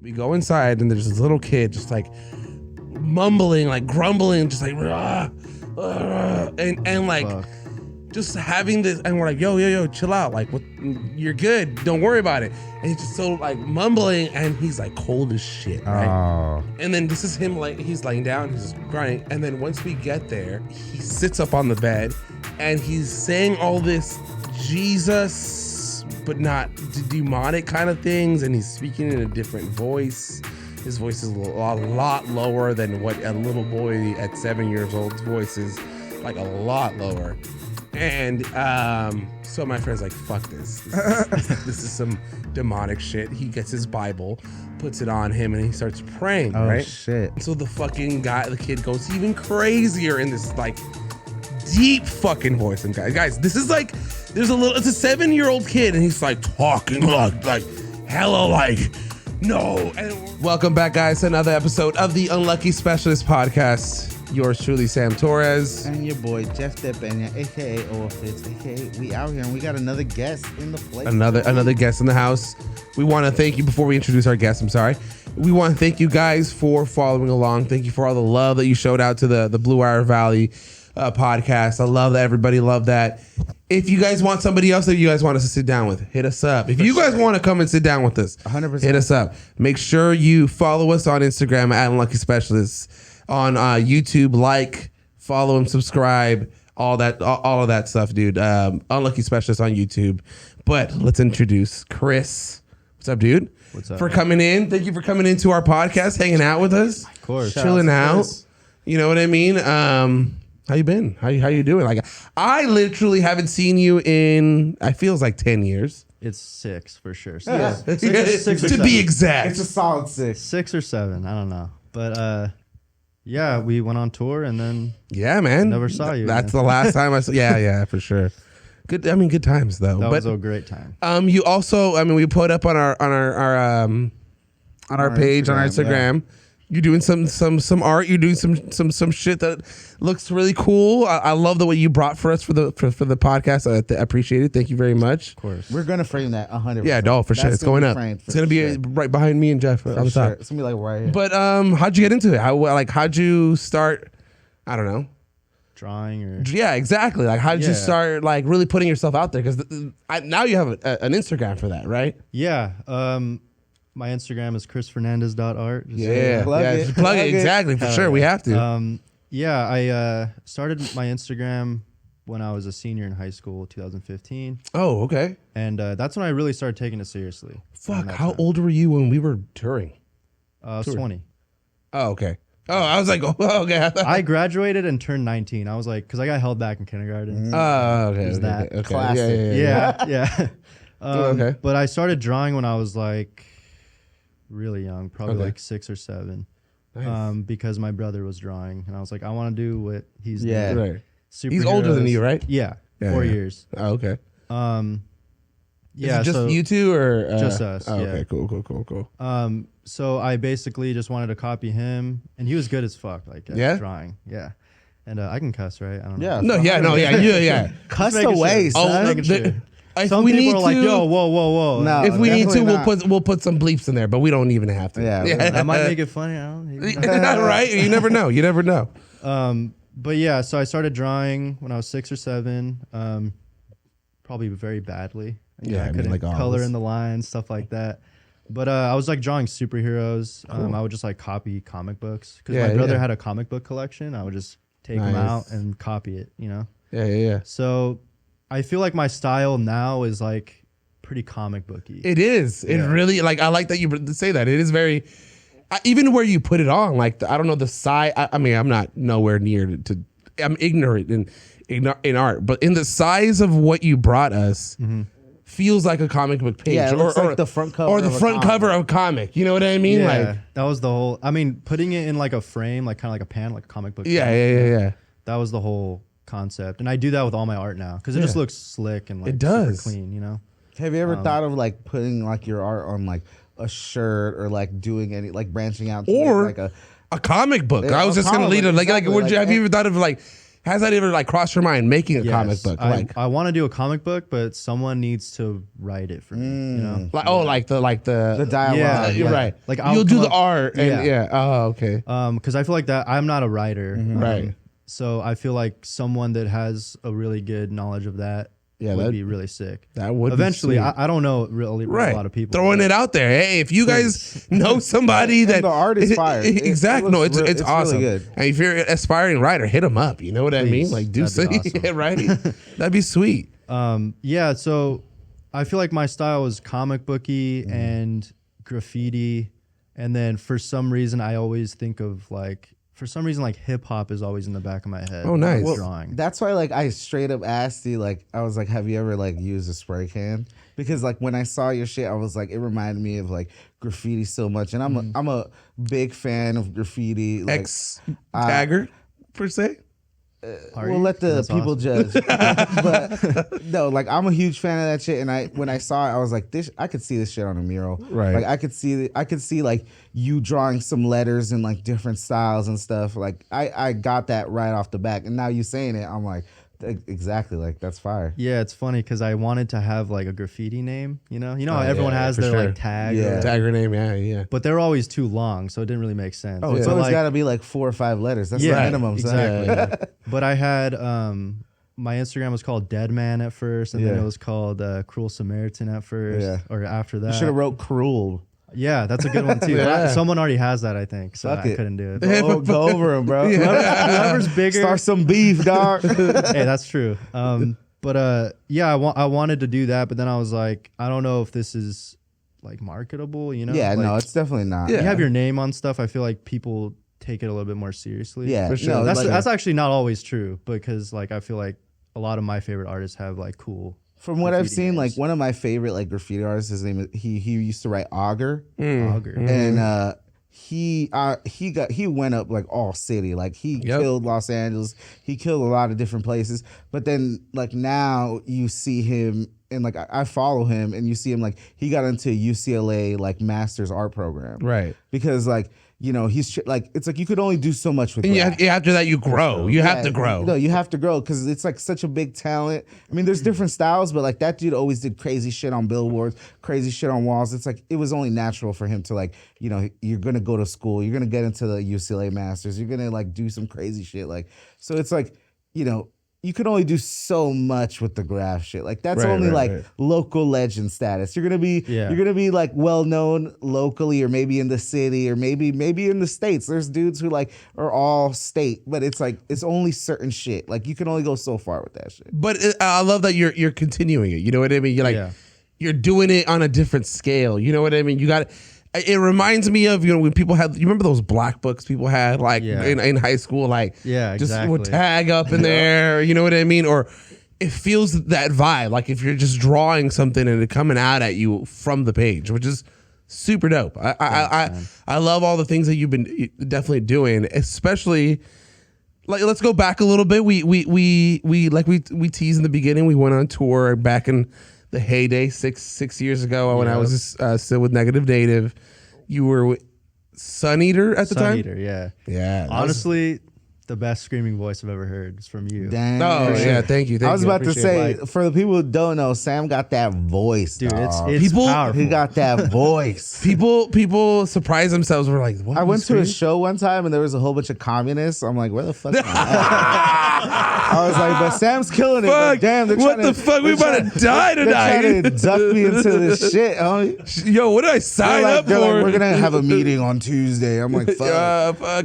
We go inside and there's this little kid just like mumbling, like grumbling, just like and like just having this, and we're like, yo, chill out, like what, you're good, don't worry about it. And he's just so like mumbling, and he's like cold as shit, right? And then this is him, like he's laying down, he's just crying, and then once we get there, he sits up on the bed and he's saying all this Jesus, but not demonic kind of things, and he's speaking in a different voice. His voice is a lot lower than what a little boy at 7 years old's voice is, like a lot lower. And so my friend's like, fuck this. This is some demonic shit. He gets his Bible, puts it on him, and he starts praying, right? Oh, shit. So the fucking guy, the kid goes even crazier in this like deep fucking voice. And guys, this is like, it's a 7-year-old kid, and he's like talking like hella like, no. And welcome back, guys, to another episode of the Unlucky Specialist Podcast. Yours truly, Sam Torres. And your boy, Jeff Depena, a.k.a. OFITS, a.k.a. we out here, and we got another guest in the place. Another guest in the house. We want to thank you, before we introduce our guest, we want to thank you guys for following along. Thank you for all the love that you showed out to the Blue Wire Valley podcast. I love that. Everybody loved that. If you guys want somebody else that you guys want us to sit down with, hit us up. If you guys want to come and sit down with us, 100%. Hit us up. Make sure you follow us on Instagram at Unlucky Specialists. On YouTube, like, follow, and subscribe, all of that stuff, dude. Unlucky Specialist on YouTube. But let's introduce Chris. What's up, dude? What's up? For coming in. Thank you for coming into our podcast, hanging out with us. Of course. Chilling out. You know what I mean? How you been? How you doing? Like, I literally haven't seen you in, I feels like 10 years. It's 6 for sure. Yeah. Six or to seven. be exact. It's a solid 6. 6 or 7. I don't know. But yeah, we went on tour and then man. Never saw you. That's the last time I saw. Yeah, for sure. Good. I mean, good times though. That was a great time. You also, I mean, we put up on our page on our Instagram. Yeah. You're doing some art. You're doing some shit that looks really cool. I love the way you brought for us for the podcast. I appreciate it. Thank you very much. Of course. We're gonna frame that 100%. Yeah, no, for sure. It's going up. It's gonna be right behind me and Jeff on the top. It's gonna be like right here. But how'd you get into it? How'd you start? I don't know. Drawing or yeah, exactly. Like, how did you start like really putting yourself out there? Because now you have an Instagram for that, right? Yeah. My Instagram is chrisfernandez.art. Plug it. Exactly, for sure. We have to. I started my Instagram when I was a senior in high school, 2015. Oh, okay. And that's when I really started taking it seriously. Fuck, how old were you when we were touring? I was 20. Oh, okay. Oh, I was like, oh, okay. I graduated and turned 19. I was like, because I got held back in kindergarten. Oh, okay. There's that. Okay. Classic. Yeah. Okay. But I started drawing when I was like really young, probably like 6 or 7. Nice. Because my brother was drawing, and I was like, I want to do what he's doing. Right. He's older than you, right? Yeah, 4 years. Oh, okay. Yeah, is it just you two or just us? Oh, yeah. Okay, cool. So I basically just wanted to copy him, and he was good as fuck, like at drawing. Yeah, and I can cuss, right? I don't know. Yeah. Cuss away, son. Some people are like, yo, whoa. No, if we need to, we'll put some bleeps in there, but we don't even have to. Yeah. I might make it funny. I don't know. Right? You never know. But yeah, so I started drawing when I was 6 or 7. Probably very badly. I couldn't like color in the lines, stuff like that. But I was like drawing superheroes. Cool. I would just like copy comic books because my brother had a comic book collection. I would just take them out and copy it, you know? Yeah. So I feel like my style now is like pretty comic booky. It is. It really, like, I like that you say that. It is very, even where you put it on, like, I don't know the size. I mean, I'm not nowhere near to I'm ignorant in art, but in the size of what you brought us, feels like a comic book page. Yeah, it looks like the front cover. Or the front cover of a comic. You know what I mean? Yeah, like, that was the whole, I mean, putting it in like a frame, like kind of like a pan, like a comic book. Yeah. That was the whole concept. And I do that with all my art now because it just looks slick and like it does. super clean, you know? Have you ever thought of like putting like your art on like a shirt or like doing any, like branching out to or like a comic book? Yeah, I was just going to lead it. Like, have you ever thought of like has that ever like crossed your mind making a comic book? I want to do a comic book, but someone needs to write it for me. You know, like the dialogue. Yeah, you're right. Like you'll do the art. And, Oh, okay. Because I feel like that I'm not a writer, Right. So I feel like someone that has a really good knowledge of that would be really sick. That would eventually. Be I don't know really a lot of people. Throwing it out there. Hey, if you guys know somebody that the art is fire. Exactly. No, it's awesome. Really good. And if you're an aspiring writer, hit them up. You know what I mean? Like do something. Awesome. Writing. That'd be sweet. Yeah. So I feel like my style is comic booky and graffiti, and then for some reason I always think of like. For some reason, like hip hop is always in the back of my head. Oh, nice. Well, drawing. That's why, like, I straight up asked you, like, I was like, have you ever like used a spray can? Because like when I saw your shit, I was like, it reminded me of like graffiti so much, and I'm a big fan of graffiti. Like, Tagger per se. We'll let the people judge. But no, like I'm a huge fan of that shit. And when I saw it, I was like, this. I could see this shit on a mural. Right. Like I could see like you drawing some letters in like different styles and stuff. Like I got that right off the back. And now you saying it, I'm like, exactly. Like that's fire. Yeah, it's funny because I wanted to have like a graffiti name. You know how everyone has their like tag. Yeah. Tagger name. Yeah. But they're always too long, so it didn't really make sense. Oh, it's always got to be like 4 or 5 letters. That's the minimum. Exactly. But I had my Instagram was called Dead Man at first, and then it was called Cruel Samaritan at first, or after that. You should have wrote Cruel. Yeah, that's a good one too. Someone already has that, I think, so I couldn't do it. Go over him, bro. Whoever's bigger, start some beef, dog. Hey, that's true. But I wanted to do that, but then I was like, I don't know if this is like marketable, you know? Yeah, like, no, it's definitely not. You have your name on stuff. I feel like people take it a little bit more seriously. Yeah, for sure. No, that's actually not always true, because like I feel like a lot of my favorite artists have like cool. From what I've seen, like one of my favorite like graffiti artists, his name is he used to write Auger, and he went up like all city, like he killed Los Angeles, he killed a lot of different places, but then like now you see him and like I follow him and you see him like he got into UCLA like master's art program, right? Because like. You know, he's like, it's like you could only do so much with and after that, you grow. You have to grow. No, you have to grow because it's like such a big talent. I mean, there's different styles, but like that dude always did crazy shit on billboards, crazy shit on walls. It's like, it was only natural for him to like, you know, you're going to go to school, you're going to get into the UCLA Masters, you're going to like do some crazy shit. Like, so it's like, you know, you can only do so much with the graph shit. Like that's only local legend status. You're gonna be like well known locally, or maybe in the city, or maybe in the States. There's dudes who like are all state, but it's like it's only certain shit. Like you can only go so far with that shit. But I love that you're continuing it. You know what I mean? You're like you're doing it on a different scale. You know what I mean? You got. It reminds me of, you know, when people had, you remember those black books people had like in high school, like just would tag up in there, you know what I mean? Or it feels that vibe, like if you're just drawing something and it coming out at you from the page, which is super dope. I love all the things that you've been definitely doing, especially like, let's go back a little bit. We teased in the beginning, we went on tour back in the heyday, six years ago when I was still with Negative Native. You were with Sun Eater at the time? Sun Eater, yeah. Honestly, the best screaming voice I've ever heard is from you. Dang. Oh, yeah, thank you. I was about to say, for the people who don't know, Sam got that voice, dude. Dog. It's powerful. He got that voice. People surprise themselves. We're like, what? I went to a show one time and there was a whole bunch of communists. I'm like, where the fuck am I? I was like, but Sam's killing it. Fuck, damn, what the fuck? We about to die tonight. They're trying to duck me into this shit, homie. Yo, what did I sign up for? Like, we're gonna have a meeting on Tuesday. I'm like, fuck.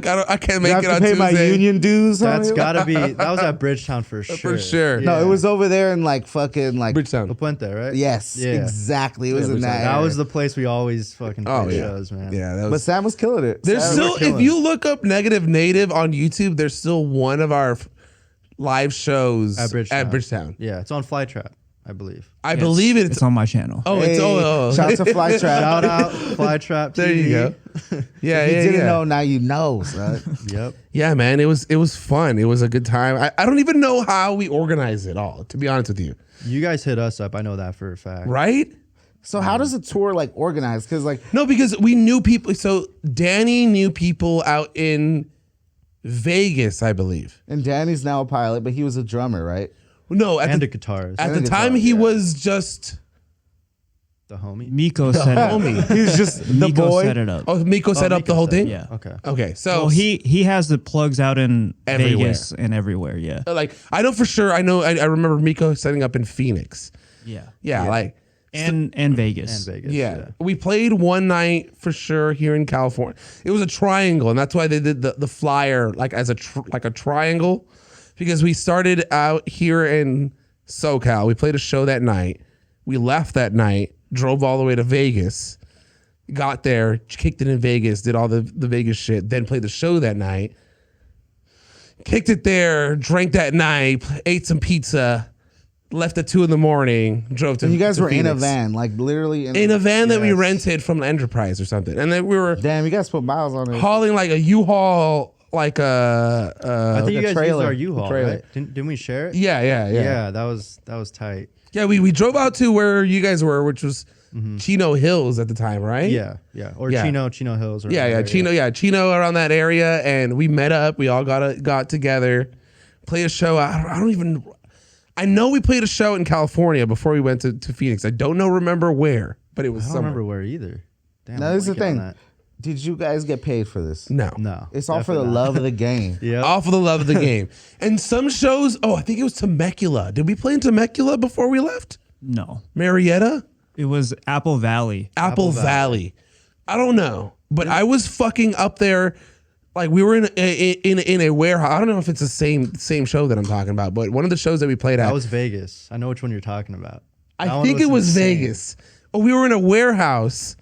I can't make it on Tuesday. You have to pay my union dues. That's gotta be. That was at Bridgetown for sure. For sure. Yeah. No, it was over there in like fucking like Bridgetown. La Puente, right? Yes, exactly. It was in that. That was the place we always fucking play shows, man. Yeah, but Sam was killing it. There's still, if you look up Negative Native on YouTube, there's still one of our live shows at Bridgetown. Yeah, it's on Flytrap, I believe. I believe it's on my channel. Oh, hey, shout out to Flytrap. Shout out Flytrap TV. There you go. Yeah, if you didn't know, now you know, son. Yep. Yeah, man, it was fun. It was a good time. I don't even know how we organized it all, to be honest with you. You guys hit us up. I know that for a fact. Right? So how does a tour like organize? Because like because we knew people. So Danny knew people out in Vegas, I believe. And Danny's now a pilot, but he was a drummer, right? No, and a guitarist. At the time, he was just the homie. Miko set it up. He was just the Miko boy. set it up. Oh, Miko set up the whole thing? Yeah. Okay. So well, he has the plugs out in everywhere. Vegas and everywhere. Yeah. Like I know for sure. I remember Miko setting up in Phoenix. Yeah. Like and Vegas. And Vegas. yeah. We played one night for sure here in California. It was a triangle, and that's why they did the flyer like as a triangle, because we started out here in SoCal. We played a show that night. We left that night, drove all the way to Vegas, got there, kicked it in Vegas, did all the Vegas shit, then played the show that night, kicked it there, drank that night, ate some pizza, left at 2 a.m, drove to. And you guys were Phoenix. in a van, like literally in a van that we rented from Enterprise or something, and then we were Damn, you guys put miles on it. hauling like a U-Haul, like a. I think you guys trailer. used our U-Haul, right? Didn't we share it? Yeah. Yeah, that was tight. Yeah, we drove out to where you guys were, which was Chino Hills at the time, right? Yeah. Or Chino Hills. Or Chino around that area, and we met up. We all got together, played a show. I know we played a show in California before we went to Phoenix. I don't remember where, but it was I don't somewhere. remember where either. Damn, Now, this is the thing. Did you guys get paid for this? No. It's all for the love of the game. Yeah. All for the love of the game. And some shows, I think it was Temecula. Did we play in Temecula before we left? No, Marietta? it was Apple Valley. Apple Valley. I don't know, but I was fucking up there. Like we were in a warehouse. I don't know if it's the same show that I'm talking about, but one of the shows that we played at. That was Vegas. I know which one you're talking about. I think it was Vegas. Oh, we were in a warehouse,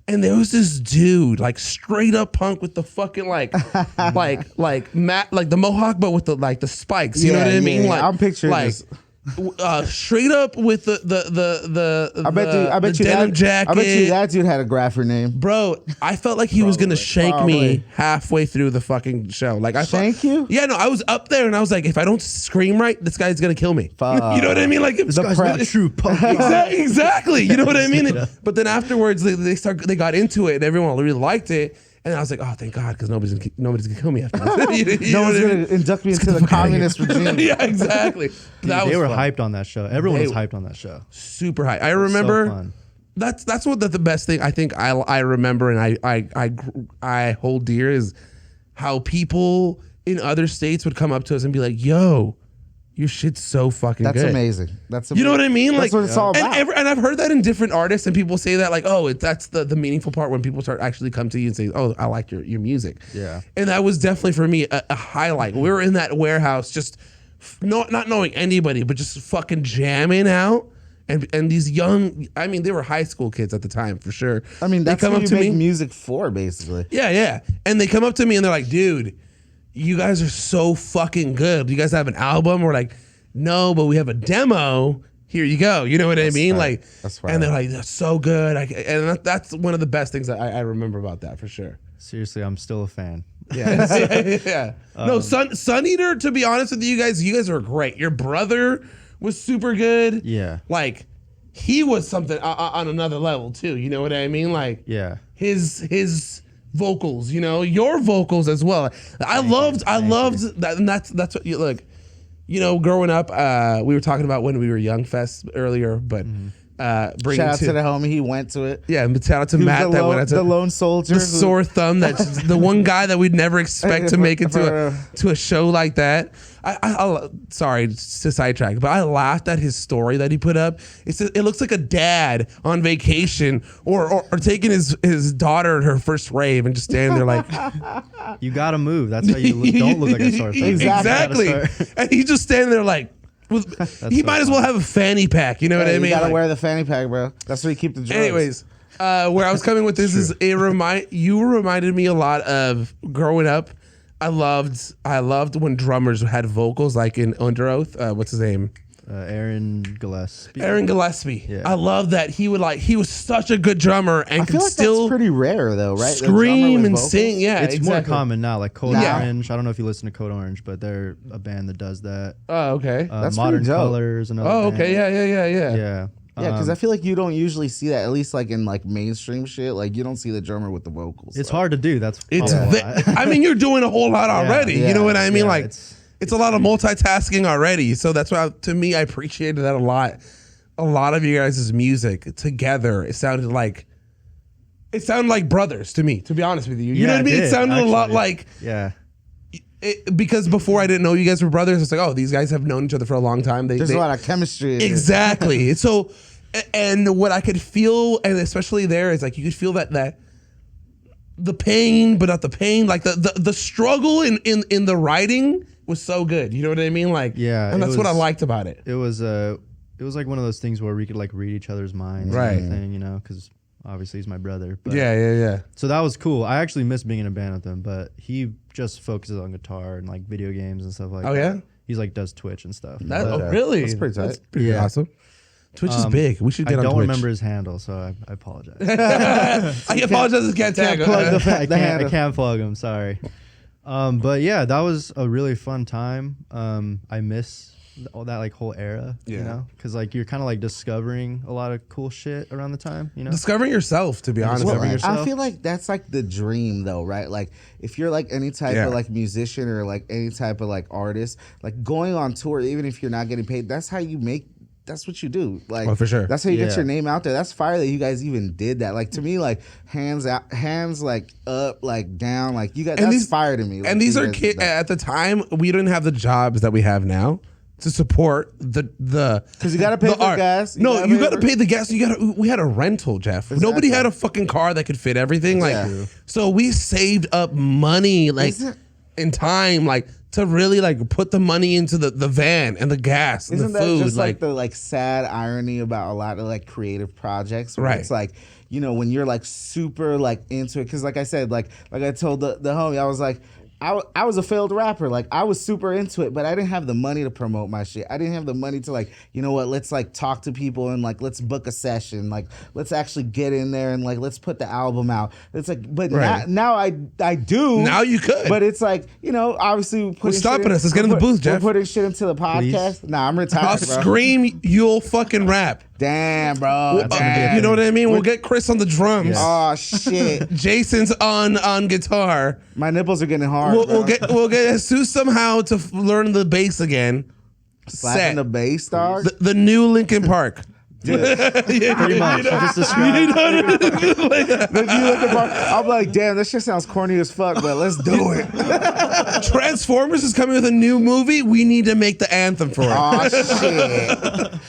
and there was this dude, like straight up punk with the fucking like the mohawk, but with the spikes. You know what I mean? Yeah. Like I'm picturing this. Straight up with the I bet you denim that, jacket. I bet you that dude had a grapher name. Bro, I felt like he was gonna shank me halfway through the fucking show. Like I Shank you? Yeah, no, I was up there and I was like, if I don't scream right, this guy's gonna kill me. Fuck. You know what I mean? Like This guy's not a true punk. exactly. You know what I mean? But then afterwards, they got into it and everyone really liked it. And I was like, oh, thank God, because nobody's gonna kill me after this. No one's going to induct me into the communist regime. Yeah, exactly. Dude, they were hyped on that show. Everyone was hyped on that show. Super hyped. I remember. So fun. That's what the best thing I think I remember and I hold dear is how people in other states would come up to us and be like, yo, your shit's so fucking good. That's amazing. You know what I mean? That's what it's all about. And I've heard that in different artists, and people say that like, oh, that's the meaningful part when people start actually come to you and say, oh, I like your music. Yeah. And that was definitely for me a highlight. We were in that warehouse just not knowing anybody, but just fucking jamming out. And these young, I mean, they were high school kids at the time for sure. I mean, that's what you make music for, basically. Yeah. And they come up to me and they're like, dude, you guys are so fucking good. Do you guys have an album? We're like, no, but we have a demo. Here you go. You know what I mean? Right. Like, that's right. And they're like, that's so good. And that's one of the best things that I remember about that for sure. Seriously, I'm still a fan. Yeah. Yeah. No, Sun Eater, to be honest with you guys are great. Your brother was super good. Yeah. Like, he was something on another level too. You know what I mean? Like, yeah. His vocals, you know, your vocals as well. I loved that, and that's what you look. You know, growing up, we were talking about when we were young fest earlier, but shout out to the homie, he went to it. Yeah, but shout out to Matt that went to the lone soldier, the sore thumb. That's the one guy that we'd never expect to make it to a show like that. I sorry to sidetrack, but I laughed at his story that he put up. It looks like a dad on vacation or taking his daughter to her first rave and just standing there like, you gotta move. That's how you don't look like a sore thumb. Exactly. And he's just standing there like, he might as well have a fanny pack. You know what I mean? You gotta wear the fanny pack, bro. That's where you keep the drugs. Anyways, where I was coming with this is you reminded me a lot of growing up. I loved when drummers had vocals, like in Under Oath. What's his name? Aaron Gillespie. Aaron Gillespie. Yeah. I love that he was such a good drummer and could like still that's pretty rare though, right? Scream and sing. Yeah, it's exactly. more common now. Like Code Orange. I don't know if you listen to Code Orange, but they're a band that does that. Oh, okay. That's Modern Colors. Another band. Okay. Yeah. Yeah. Yeah, because I feel like you don't usually see that, at least like in like mainstream shit. Like you don't see the drummer with the vocals. It's hard to do. That's I mean, you're doing a whole lot already. You know what I mean? Like it's a lot of multitasking already. So that's why, to me, I appreciated that a lot. A lot of you guys' music together, it sounded like brothers to me, to be honest with you. You know what I mean? It sounded a lot like because before I didn't know you guys were brothers. It's like, oh, these guys have known each other for a long time. There's a lot of chemistry. Exactly. So, and what I could feel, and especially there, is like you could feel that the pain, but not the pain, like the struggle in the writing was so good. You know what I mean? Like, and that's what I liked about it. It was like one of those things where we could like read each other's minds, right? And everything, you know, because obviously he's my brother. But yeah. So that was cool. I actually miss being in a band with him, but he just focuses on guitar and like video games and stuff like that. Oh yeah, he's like does Twitch and stuff. Really? That's pretty tight. That's pretty awesome. Twitch is big. We should get on Twitch. I don't remember his handle, so I apologize. I apologize. I can't tag him. I can't plug him. Sorry. But yeah, that was a really fun time. I miss all that like whole era, you know, because like you're kind of like discovering a lot of cool shit around the time, you know, discovering yourself, to be honest. I feel like that's like the dream though, right? Like if you're like any type of like musician or like any type of like artist, like going on tour, even if you're not getting paid, that's how you make. That's what you do. Like, for sure. That's how you get your name out there. That's fire that you guys even did that. Like to me, like hands like up, like down, like you got. That's fire to me. Like, and these are kids at the time. We didn't have the jobs that we have now to support the because you got to pay the gas. You got to pay the gas. We had a rental, Jeff. Exactly. Nobody had a fucking car that could fit everything. So we saved up money like in time, like to really like put the money into the van and the gas and the food. Isn't that just like the like sad irony about a lot of like creative projects? Where it's like, you know, when you're like super like into it, because like I said, like I told the homie, I was like, I was a failed rapper. Like I was super into it, but I didn't have the money to promote my shit. I didn't have the money to like, you know what, let's like talk to people and like let's book a session. Like let's actually get in there and like let's put the album out. It's like, but now I do. Now you could. But it's like, you know, obviously what's stopping us? Let's get in the booth, Jeff. We're putting shit into the podcast. Please. Nah, I'm retired. I'll scream, you'll fucking rap. Damn, bro. You know what I mean? We'll get Chris on the drums. Oh shit. Jason's on guitar. My nipples are getting hard. We'll get Jesus somehow to learn the bass again. Slapping the bass, dog. The new Linkin Park. Pretty much. Just describe. The new Linkin Park. I'm like, damn, this shit sounds corny as fuck, but let's do it. Transformers is coming with a new movie. We need to make the anthem for it. Oh shit.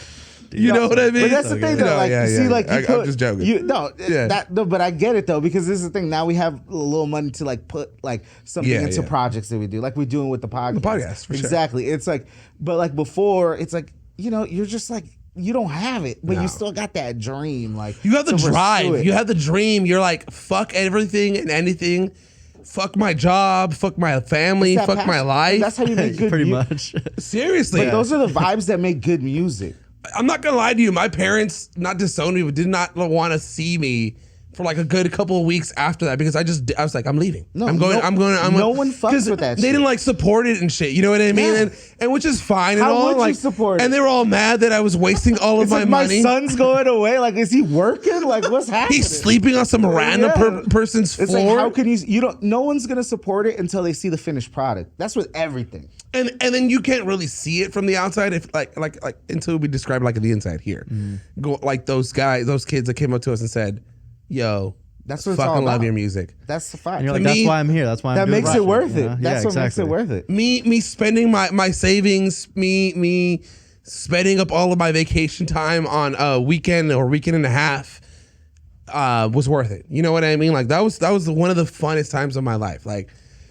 You know what I mean? But that's the thing, though. Like, see, like, I'm just joking. But I get it though, because this is the thing. Now we have a little money to like put like something into projects that we do, like we're doing with the podcast. The podcast, for exactly. It's like, but like before, it's like, you know, you're just like, you don't have it, but you still got that dream. Like you have the drive, you have the dream. You're like, fuck everything and anything. Fuck my job, fuck my family, fuck my life. That's how you make good pretty much. Seriously. But those are the vibes that make good music. I'm not gonna lie to you. My parents, not disowned me, but did not want to see me for like a good couple of weeks after that because I was like, I'm leaving. No one fucks with that. They didn't like support it and shit. You know what I mean? Yeah. And which is fine. And How all would like you support it? And they were all mad that I was wasting all of my money. My son's going away. Like, is he working? Like, what's happening? He's sleeping on some random person's floor. It's like, how can you don't? No one's gonna support it until they see the finished product. That's with everything. And then you can't really see it from the outside if like until we describe like the inside here. Go like those kids that came up to us and said, "Yo, that's what fucking love your music." That's the fact. And you're like, that's why I'm here. That's why I'm doing makes it worth it. You know? That's what makes it worth it. Me spending my savings, me spending up all of my vacation time on a weekend or weekend and a half was worth it. You know what I mean? Like that was one of the funnest times of my life. Like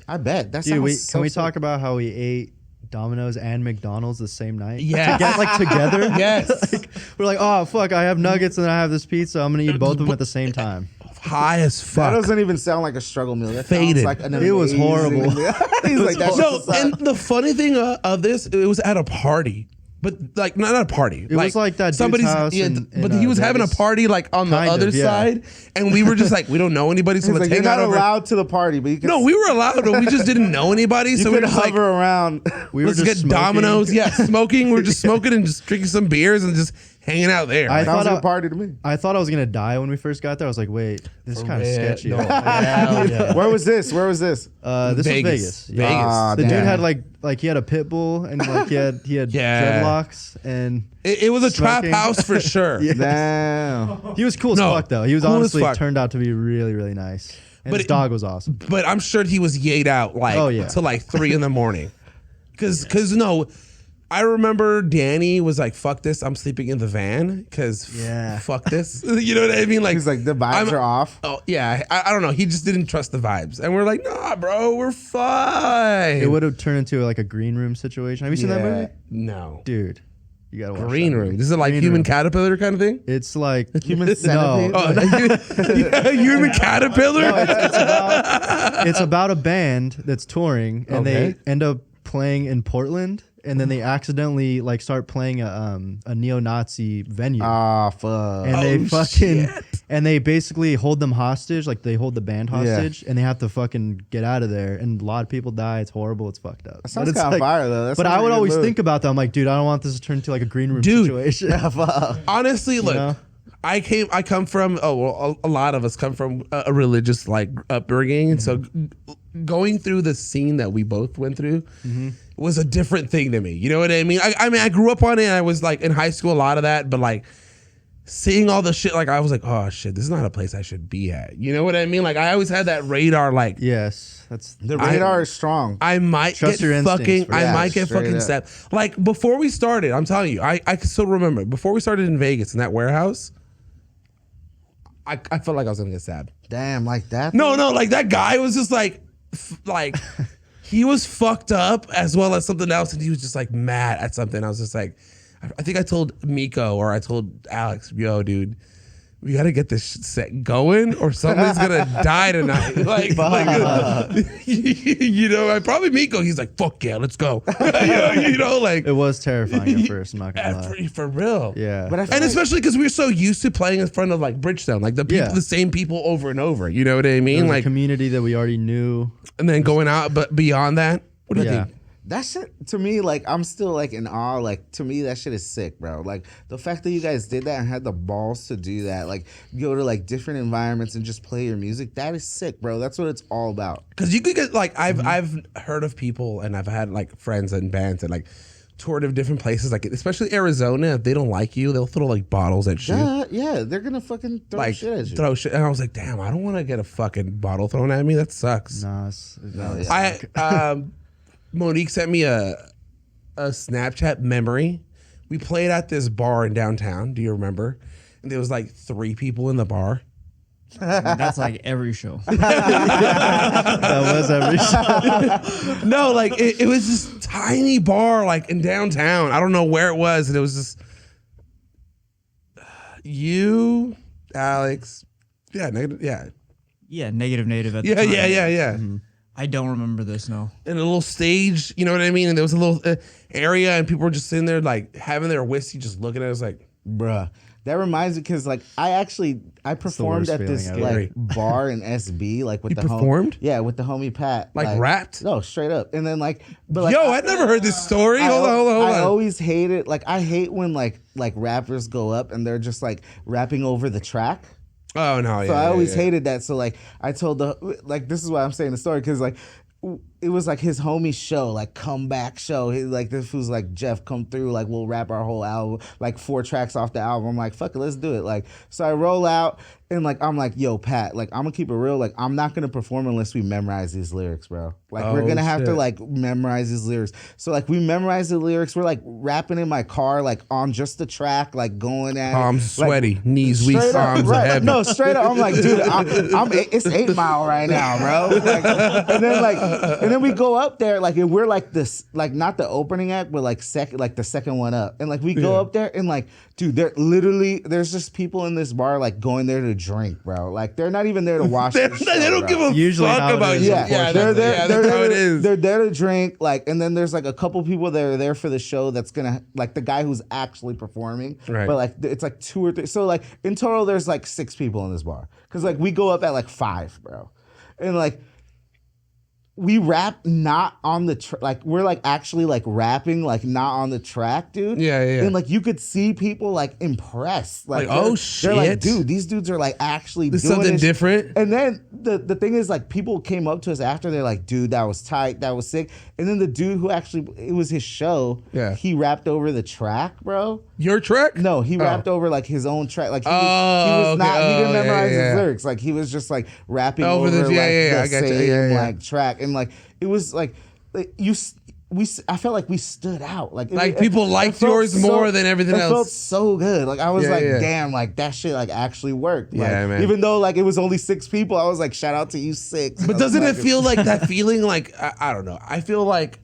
I bet. That Dude, can we talk about how we ate Domino's and McDonald's the same night? Yeah. Together? Yes. Like, we're like, oh, fuck, I have nuggets and I have this pizza. I'm going to eat both of them at the same time. High as fuck. That doesn't even sound like a struggle meal. That Faded. Like it was horrible. He's like, that's and the funny thing of this, it was at a party. But like not at a party. It was like that somebody's house but he was having a party like on the other side, and we were just like, we don't know anybody, so let's hang out. You're not allowed to the party, but you can. No, we were allowed, but we just didn't know anybody, so we could just hover around. We were let's just get Domino's, smoking. We were just smoking and just drinking some beers and just hanging out there. I Sounds thought like a party to me. I thought I was gonna die when we first got there. I was like, wait, this is kind of real? sketchy. No. Where was this? Where was this? This was Vegas. Vegas. Ah, The dude damn. had like he had a pit bull and like he had Yeah. dreadlocks and It was a trap Smoking. house for sure. Yeah. Damn. he was cool No, as fuck though. He was cool as honestly fuck. turned out to be really really nice. And But his dog was awesome. But I'm sure he was yayed out like Oh, yeah. to like 3 a.m. Cause no, I remember Danny was like, "Fuck this, I'm sleeping in the van." Cause fuck this, you know what I mean? Like He's like, the vibes are off. Oh yeah, I don't know. He just didn't trust the vibes, and we're like, "Nah, bro, we're fine." It would have turned into like a green room situation. Have you seen that movie? No, Dude, you gotta watch green that room. movie. This is like Green human room. caterpillar kind of thing. It's like Human centipede. Oh, yeah, human caterpillar. it's about a band that's touring and Okay. they end up playing in Portland and then they accidentally like start playing a neo-Nazi venue. Ah, fuck. And they Oh, fucking shit. and they basically hold them hostage, like they hold the band hostage, and they have to fucking get out of there. And a lot of people die. It's horrible. It's fucked up. That sounds But it's kind of like- fire though. That But sounds I like would a always move. think about that. I'm like, dude, I don't want this to turn into like a green room Dude. situation. Honestly, look, know? I come from. Oh, well, a lot of us come from a religious like upbringing, and so going through the scene that we both went through was a different thing to me. You know what I mean? I mean, I grew up on it. And I was like in high school, a lot of that, but like seeing all the shit, like I was like, oh shit, this is not a place I should be at. You know what I mean? Like I always had that radar, like. Yes, that's The radar is strong. I might Trust get your instincts, fucking. bro. I Yeah, might get straight fucking up. stabbed. Like before we started, I'm telling you, I can still remember before we started in Vegas in that warehouse. I felt like I was gonna get stabbed. Damn, like that. No, like that guy was just like he was fucked up as well as something else, and he was just like mad at something. I was just like, I think I told Miko or I told Alex, yo, dude, we gotta get this set going, or somebody's gonna die tonight. Like, you know, I probably Miko. He's like, fuck yeah, let's go. you know, like it was terrifying at first. I'm not gonna lie. for real. Yeah, But I feel And like- especially because we're so used to playing in front of like Bridgestone, like the people, Yeah. the same people over and over. You know what I There mean? was a Like, community that we already knew. and then going out, but beyond that, what do you Yeah. think? That shit to me, like I'm still like in awe. Like to me, that shit is sick, bro. Like the fact that you guys did that and had the balls to do that, like go to like different environments and just play your music. That is sick, bro. That's what it's all about. Because you could get like I've heard of people and I've had like friends and bands and like toured of different places, like especially Arizona. If they don't like you, they'll throw like bottles at you. Yeah, they're gonna fucking throw Like shit at you. throw shit, and I was like, "Damn, I don't want to get a fucking bottle thrown at me. That sucks." Nah, yeah. Monique sent me a Snapchat memory. We played at this bar in downtown. Do you remember? And there was like 3 people in the bar. That's like every show. that was every show. No, like it was this tiny bar like in downtown. I don't know where it was, and it was just you, Alex. Yeah, negative. Yeah, Yeah, negative native at the yeah, time. yeah. I don't remember this, no. In a little stage, you know what I mean? And there was a little area, and people were just sitting there like having their whiskey, just looking at us like, Bruh. That reminds me because like I performed worst at this feeling like bar in SB like with You the performed? yeah, with the homie Pat. Like rapped? No, straight up. And then like but like yo, I'd never heard this story. Hold on. I always hate it. Like I hate when like rappers go up and they're just like rapping over the track. Oh no, yeah. So I always yeah. hated that. So like I told this is why I'm saying the story because like it was like his homie show, like comeback show. He, like this was like Jeff come through, like we'll rap our whole album, like 4 tracks off the album. I'm like fuck it, let's do it. Like so I roll out and like I'm like yo Pat, like I'm gonna keep it real. Like I'm not gonna perform unless we memorize these lyrics, bro. Like we're gonna have to shit. like memorize these lyrics. So like we memorize the lyrics. We're like rapping in my car, like on just the track, like going at Palms it. Like, sweaty, knees weak, straight up, arms right. heavy. No, straight up. I'm like, dude, it's 8 Mile right now, bro. Like, and then we go up there, like, and we're like this, like not the opening act, but like the second one up, and like we go up there and like, dude, there's just people in this bar like going there to drink, bro. Like they're not even there to watch. they the show, don't bro. give a Usually fuck nowadays, about you. Yeah, They're there. That's how it is. They're there to drink, like, and then there's like a couple people that are there for the show. That's gonna like the guy who's actually performing, Right. But like it's like 2 or 3. So like in total, there's like 6 people in this bar because like we go up at like 5, bro, and like we rap not on the like we're like actually like rapping like not on the track, dude. Yeah. And like you could see people like impressed, like oh they're like, shit, dude, these dudes are like actually There's doing something this. different. And then the thing is like people came up to us after, they're like, dude, that was tight, that was sick. And then the dude who actually, it was his show, he rapped over the track, bro. Your track? No, he rapped over like his own track. Like he was not, he didn't memorize his lyrics. Like he was just like rapping over the same like track. And like it was like I felt like we stood out. Like people liked yours more than everything else. It felt so good. Like I was damn, like that shit like actually worked. Like, man. Even though like it was only 6 people, I was like, shout out to you 6. But doesn't it feel like that feeling? Like I don't know. I feel like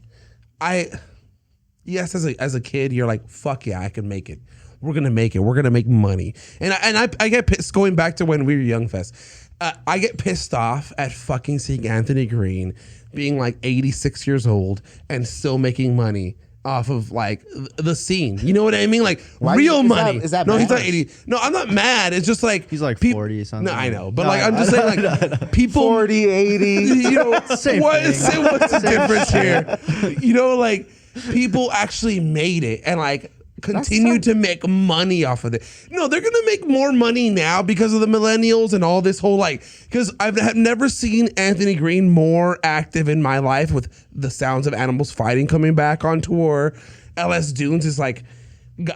yes, as a kid, you're like, fuck yeah, I can make it. We're gonna make it. We're gonna make money. And I get pissed going back to when we were Young Fest. I get pissed off at fucking seeing Anthony Green being like 86 years old and still making money off of like the scene. You know what I mean? Like real money. Is that no, bad? He's not 80. No, I'm not mad. It's just like he's like 40 something. No, I know, but like I'm just saying like people 40, 80. You know Same what's thing. the difference here? You know, like people actually made it and like continue to make money off of it. No, they're gonna make more money now because of the millennials and all this whole like. Because have never seen Anthony Green more active in my life with the Sounds of Animals Fighting coming back on tour. LS Dunes is like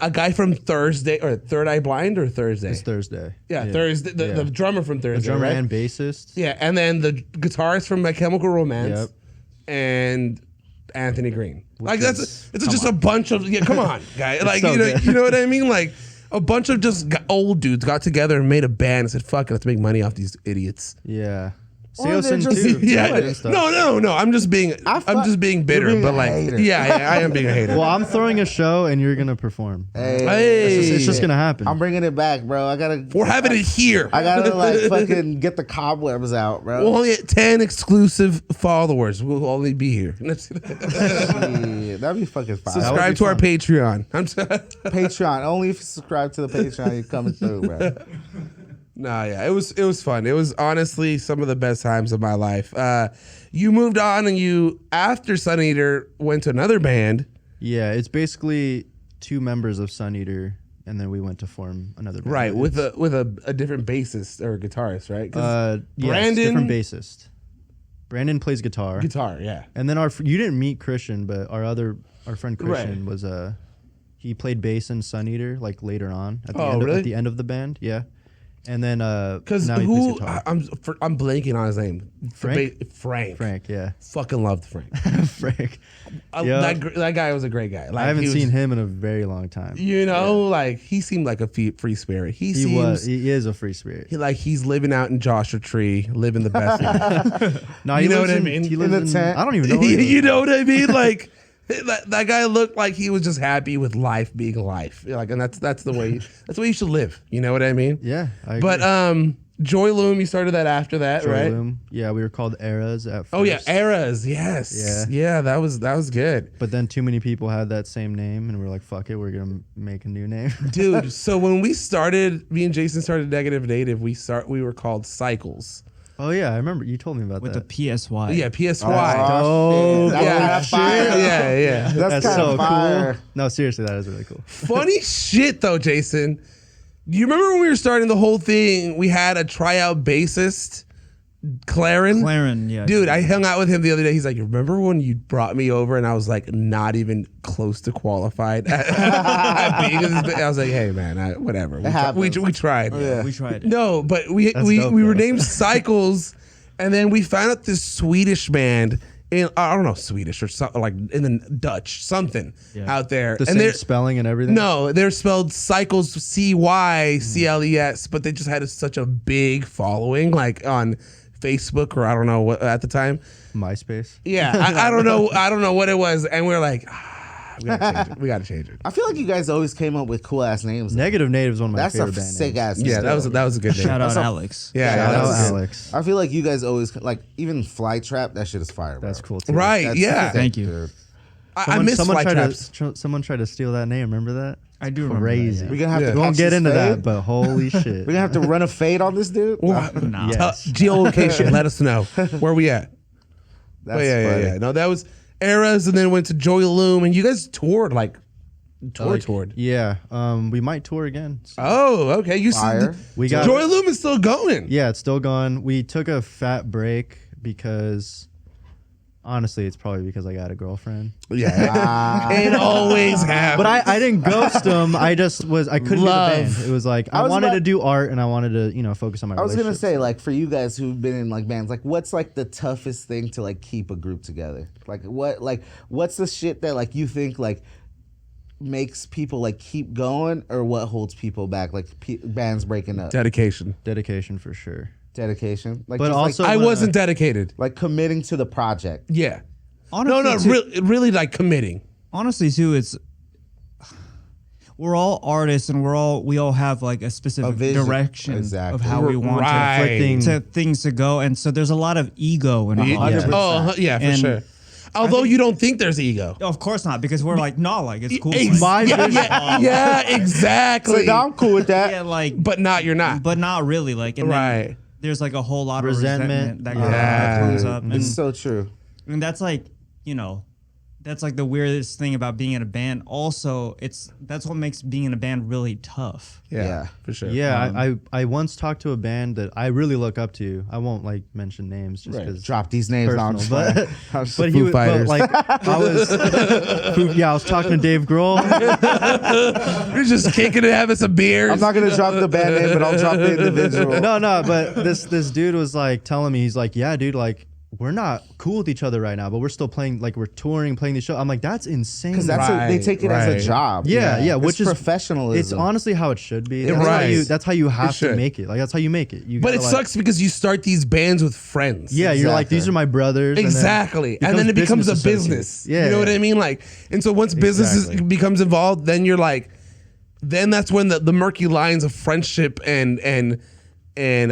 a guy from Thursday or Third Eye Blind or Thursday. It's Thursday. Yeah, Thursday. The drummer from Thursday, The drummer right? and bassist. Yeah, and then the guitarist from My Chemical Romance. Yep. And Anthony Green. Like it's just a bunch of come on, guy. Like so you know what I mean? Like a bunch of just old dudes got together and made a band and said, "Fuck it, let's make money off these idiots." Yeah. Or they're Seosin just- too. Yeah, no. I'm just being bitter, being but a like, hater. yeah, I am being a hater. Well, I'm throwing a show and you're gonna perform. Hey, It's just gonna happen. I'm bringing it back, bro. we're having it here. I gotta like fucking get the cobwebs out, bro. We'll only get 10 exclusive followers. We'll only be here. Yeah, that'd be fucking fine. Subscribe to our Patreon. Patreon. Only if you subscribe to the Patreon, you're coming through, bro. Nah, yeah, it was fun. It was honestly some of the best times of my life. You moved on, and you after Sun Eater went to another band. Yeah, it's basically 2 members of Sun Eater, and then we went to form another band. Right, with a different bassist or guitarist, right? Brandon, different bassist. Brandon plays guitar. Yeah. And then you didn't meet Christian, but our friend Christian was he played bass in Sun Eater like later on at the end of the band. Yeah. And then because now he plays guitar. I'm blanking on his name. Frank, yeah. Fucking loved Frank. Frank. That guy was a great guy. Like, I haven't seen him in a very long time. You know, like he seemed like a free spirit. He is a free spirit. He's living out in Joshua Tree, living the best life. No, you know what I mean? He lives in the tent. I don't even know. You know what I mean? Like that guy looked like he was just happy with life being life. Like, and that's the way you should live. You know what I mean? Yeah. I agree. But Joy Loom, you started that after that, Joy right? Loom. Yeah, we were called Eras at first. Oh yeah, Eras. Yes. Yeah, that was good. But then too many people had that same name, and we're like, fuck it, we're gonna make a new name. Dude, so when we started, me and Jason started Negative Native, we were called Cycles. Oh yeah, I remember you told me about with that. the PSY. Yeah, PSY. Oh, shit. That's fire. Yeah. That's kind so of fire. cool. No, seriously, that is really cool. Funny shit though, Jason. Do you remember when we were starting the whole thing? We had a tryout bassist, Claren, yeah. Dude, I hung out with him the other day. He's like, remember when you brought me over and I was like not even close to qualified at being in this band? I was like, hey man, whatever. We tried. Yeah. We tried. No, but we were named Cycles, and then we found out this Swedish band in, I don't know, Swedish or something, like in the Dutch, something out there. The and same spelling and everything? No, they're spelled Cycles, CYCLES, but they just had such a big following, like on Facebook or I don't know what at the time. MySpace. Yeah, I don't know. I don't know what it was, and we're like, we gotta change it. I feel like you guys always came up with cool ass names. Negative Native is one of my That's favorite a band sick names. ass. Yeah, that was a good name. Shout out Alex. Yeah, Shout that out was- Alex. I feel like you guys always like even Fly Trap. That shit is fire. Bro. That's cool too. Right? That's Yeah. sick, Thank you. dude. I miss Fly Traps. Someone tried to steal that name. Remember that? I do remember Crazy. that, We're gonna have to. We won't catch get this into fade. that, but holy shit. We're gonna have to run a fade on this dude. Well, Nah. Yes. geolocation. Let us know where we at. That's yeah. funny. No, that was Eras, and then went to Joy Loom, and you guys toured toured. Yeah. We might tour again. Oh, okay. You Fire. We got Joy Loom is still going. Yeah, it's still going. We took a fat break because honestly, it's probably because I got a girlfriend. Yeah, it always happens. But I didn't ghost them. I just I couldn't Love. do the band. It was like I wanted to do art and I wanted to focus on my. I was gonna relationships. say, like, for you guys who've been in like bands, like, what's like the toughest thing to like keep a group together? What's the shit that like you think like makes people like keep going, or what holds people back? Like bands breaking up. Dedication. Dedication for sure. Dedication. Like, But just, also I wasn't dedicated. like committing to the project. Yeah. Honestly, Really like committing. honestly, too, it's we're all artists and we all have like a specific vision. direction Exactly. of how we want Right. to things to go, and so there's a lot of ego and all that. Oh, yeah, for And sure. Although you don't think there's ego. Of course not, because we're like, no, like it's cool. Yeah, exactly. So now I'm cool with that. Yeah, like, But you're not. but not really. Like, and Right. then there's like a whole lot Resentment. of resentment that comes up, and, It's so true. and that's like, that's like the weirdest thing about being in a band. Also, that's what makes being in a band really tough. Yeah, for sure. Yeah, I once talked to a band that I really look up to. I won't like mention names just because Drop these names down. personal, but Foo he was Fighters. like I was I was talking to Dave Grohl. You're just kicking it, having some beers. I'm not gonna drop the band name, but I'll drop the individual. No, but this dude was like telling me, he's like, yeah, dude, like we're not cool with each other right now, but we're still playing, like we're touring, playing these shows. I'm like, that's insane. Because they take it as a job. Yeah, It's which is professionalism. It's honestly how it should be. That's, Right. that's how you have to should. make it. Like that's how you make it. You But gotta, it like, sucks because you start these bands with friends. Yeah, you're like, these are my brothers. Exactly. And then it becomes a business. Yeah. You know what I mean? Like, and so once business becomes involved, then you're like, then that's when the murky lines of friendship and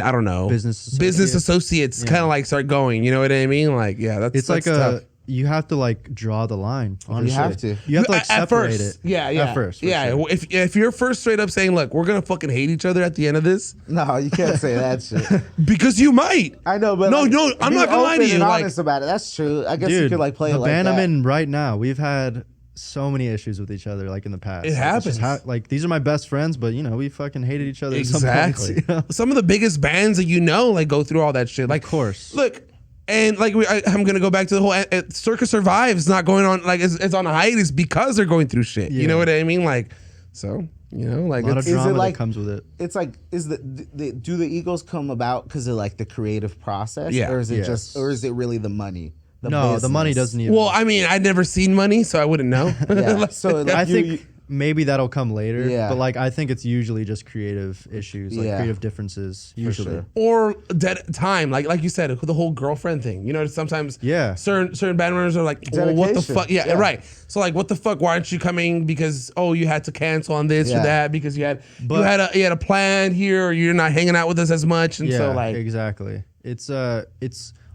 I don't know, Business associates kind of like start going. You know what I mean? Like, yeah, that's It's like tough. you have to like draw the line. Honestly. have to. You have to like At separate first, it. yeah. At first, for yeah. sure. If you're first straight up saying, look, we're gonna fucking hate each other at the end of this, No, you can't say that shit. because you might. I know, but No, like, no, I'm be not gonna lie to open you, and like- honest about it. That's true. I guess you Dude, could like play it the like band that. I'm in right now, we've had so many issues with each other, like in the past. It Like, it's happens. just like these are my best friends, but we fucking hated each other. At some Exactly. points, you know? Some of the biggest bands that like go through all that shit. Like, Of course. Look, and like I'm gonna go back to the whole Circus Survives not going on, like it's on a hiatus because they're going through shit. You Yeah. know what I mean? Like, so like A lot of it's, drama like- that comes with it. It's like, do the egos come about because of like the creative process, Yeah. or is it Yes. or is it really the money? No, the money business? doesn't even. well, I mean, I'd never seen money, so I wouldn't know. Yeah. So like, I you- think maybe that'll come later. Yeah. But like I think it's usually just creative issues, like Yeah. creative differences. Usually. sure. or dead time, like you said, the whole girlfriend thing. You know, sometimes Yeah. certain band members are like, well, what the Dedication. fuck? Yeah, Yeah. right. So like, what the fuck? Why aren't you coming? Because you had to cancel on this Yeah. or that because you had a plan here, or you're not hanging out with us as much, and Yeah. so like, exactly. It's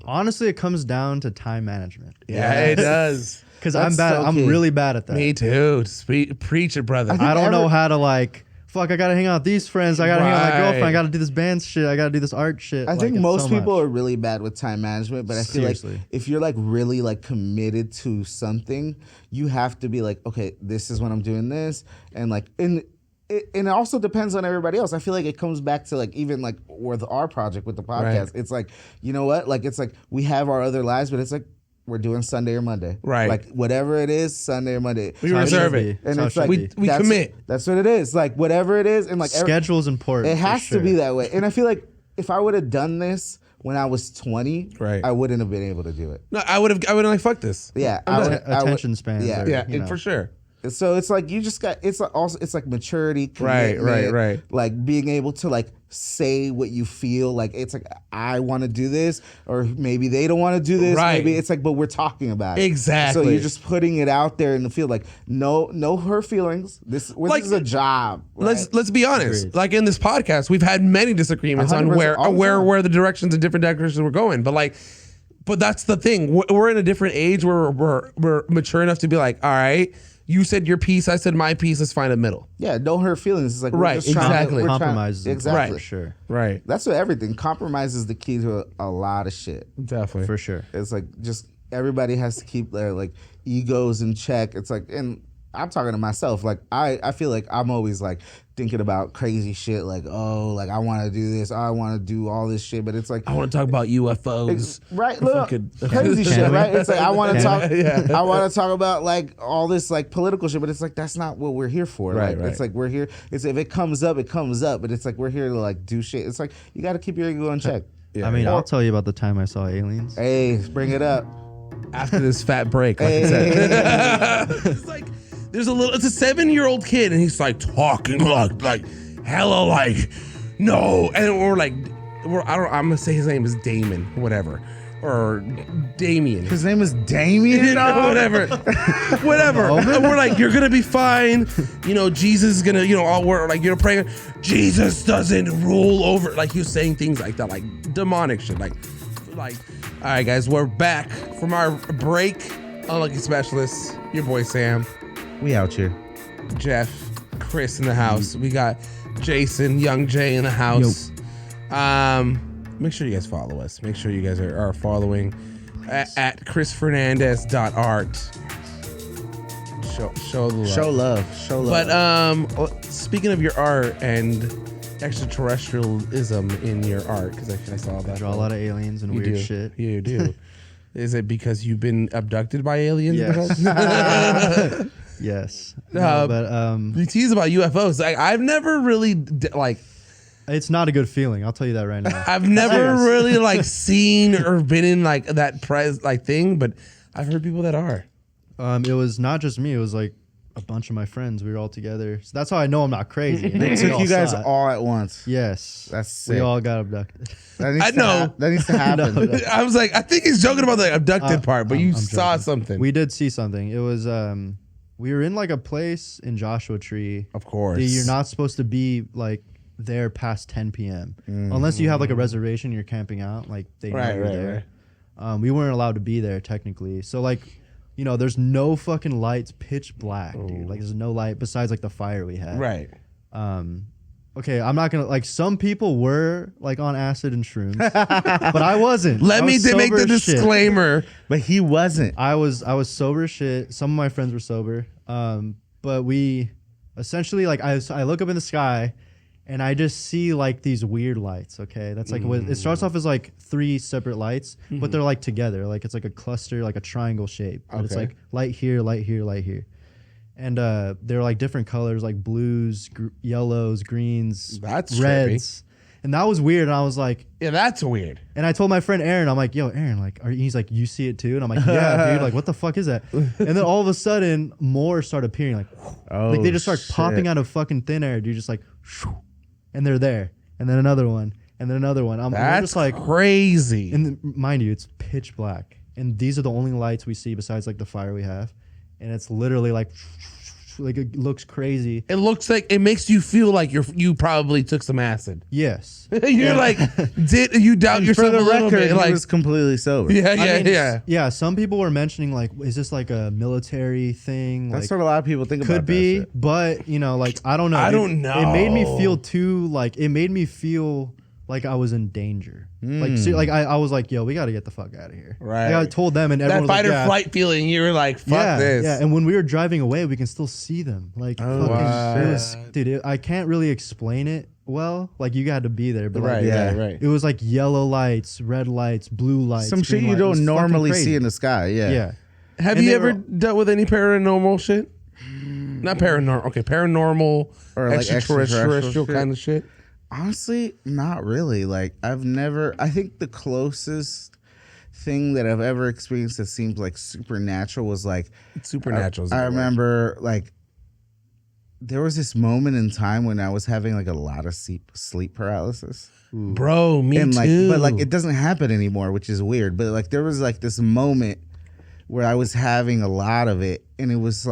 honestly it comes down to time management. yeah, it does. Because I'm That's bad. so I'm key. really bad at that. Me too. Preach it, brother. I don't know how to like. Fuck! I gotta hang out with these friends. I gotta hang out with my Right. girlfriend. I gotta do this band shit. I gotta do this art shit. I think it's most so people much. are really bad with time management, but I feel Seriously. like if you're like really like committed to something, you have to be like, okay, this is when I'm doing this, and like it also depends on everybody else. I feel like it comes back to like even like with our project with the podcast. Right. It's like, you know what? Like it's like we have our other lives, but it's like we're doing Sunday or Monday. Right. Like whatever it is, Sunday or Monday. We How it reserve should it. be. And How it's it like should be. We commit. That's what it is. Like whatever it is, and like Schedule's important. it for has sure. to be that way. And I feel like if I would have done this when I was 20, Right. I wouldn't have been able to do it. No, I would like, fuck this. Yeah, Attention spans. Yeah. are, Yeah, you know. for sure. So it's like you just got. It's like also it's like maturity, Right, commitment, like being able to like say what you feel. Like it's like I want to do this, or maybe they don't want to do this. Right. Maybe it's like, but we're talking about it. Exactly. So you're just putting it out there in the field. Like no hurt feelings. This is a job. Right? Let's be honest. Agreed. Like in this podcast, we've had many disagreements on 100% all the time. where the directions and different directions we're going. But that's the thing. We're in a different age where we're mature enough to be like, all right, you said your piece, I said my piece. Let's find a middle. Yeah, no hurt feelings. It's like Right, we're just trying to- exactly. we're trying- Compromise is important exactly. for sure. Right. That's what everything. Compromise is the key to a lot of shit. Definitely. For sure. It's like just everybody has to keep their like egos in check. It's like, and I'm talking to myself. Like I feel like I'm always like thinking about crazy shit. Like, oh, like I want to do this. I want to do all this shit. But it's like I want to talk about UFOs. Right? Look, crazy shit. Right? It's like I want to talk. Yeah. I want to talk about like all this like political shit. But it's like that's not what we're here for. Right. Like, it's like we're here. It's if it comes up, it comes up. But it's like we're here to like do shit. It's like you got to keep your ego in check. Yeah. I mean, I'll tell you about the time I saw aliens. Hey, bring it up. After this fat break, like I said. It's like it's a 7-year-old kid, and he's like talking like hella like no, and we're like I'm gonna say his name is Damon, whatever, or Damien. His name is Damien. Whatever. And we're like, you're gonna be fine. You know, Jesus is gonna, all we're like, praying. Jesus doesn't rule over. Like he was saying things like that, like demonic shit, like. All right, guys, we're back from our break. Unlucky Specialists, your boy Sam. We out here. Jeff, Chris in the house. We got Jason, Young Jay in the house. Make sure you guys follow us. Make sure you guys are following at chrisfernandez.art. Show the love. Show love. But speaking of your art and extraterrestrialism in your art, because I saw that. I draw a lot of aliens and weird shit. You do. Is it because you've been abducted by aliens? Yes. Yes. You tease about UFOs. I've never really It's not a good feeling. I'll tell you that right now. I've never really seen or been in that thing, but I've heard people that are. It was not just me. It was like a bunch of my friends. We were all together. So that's how I know I'm not crazy. They took you guys all at once. Yes. That's sick. We all got abducted. That needs to happen. No. I was like, I think he's joking about the abducted part, but you saw something. We did see something. It was, we were in a place in Joshua Tree. Of course. You're not supposed to be there past 10 p.m. Unless you have a reservation, you're camping out. They know you're there. Right. We weren't allowed to be there technically. So there's no fucking lights, pitch black, dude. There's no light besides the fire we had. Right. Okay, I'm not gonna some people were on acid and shrooms, but I wasn't. Let me make the disclaimer. But he wasn't. I was sober as shit. Some of my friends were sober. But we essentially I look up in the sky and I just see these weird lights. Okay, that's it starts off as 3 separate lights, but they're together. It's a cluster, a triangle shape. But it's light here, light here, light here, and they're different colors, blues, yellows, greens, that's reds. Trippy. And that was weird. And I was like, yeah, that's weird. And I told my friend Aaron, I'm like, yo, Aaron, he's like, you see it too? And I'm like, yeah, dude, what the fuck is that? And then all of a sudden, more start appearing, they just start popping out of fucking thin air, dude, just and they're there. And then another one, and then another one. That's just crazy. And mind you, it's pitch black. And these are the only lights we see besides the fire we have. And it's literally it looks crazy. It looks it makes you feel like you probably took some acid. Yes. You're did you doubt yourself for the a little record, bit? He was completely sober. Yeah. Yeah, some people were mentioning is this a military thing? That's what a lot of people think about. Could be, that shit. But I don't know. I don't know. It made me feel it made me feel like I was in danger. I was like, yo, we got to get the fuck out of here. Right. I told them, and everyone that fight was or flight feeling. You were like, fuck this. Yeah. And when we were driving away, we can still see them. Dude, I can't really explain it well. You got to be there. But right. It was yellow lights, red lights, blue lights. Some shit you don't normally see in the sky. Yeah. Yeah. Have you ever dealt with any paranormal shit? Not paranormal. Okay, paranormal or extraterrestrial kind of shit. Honestly, not really. I've never. I think the closest thing that I've ever experienced that seems supernatural was supernatural. I remember there was this moment in time when I was having a lot of sleep paralysis. Bro, me too. But it doesn't happen anymore, which is weird. But there was this moment where I was having a lot of it, and it was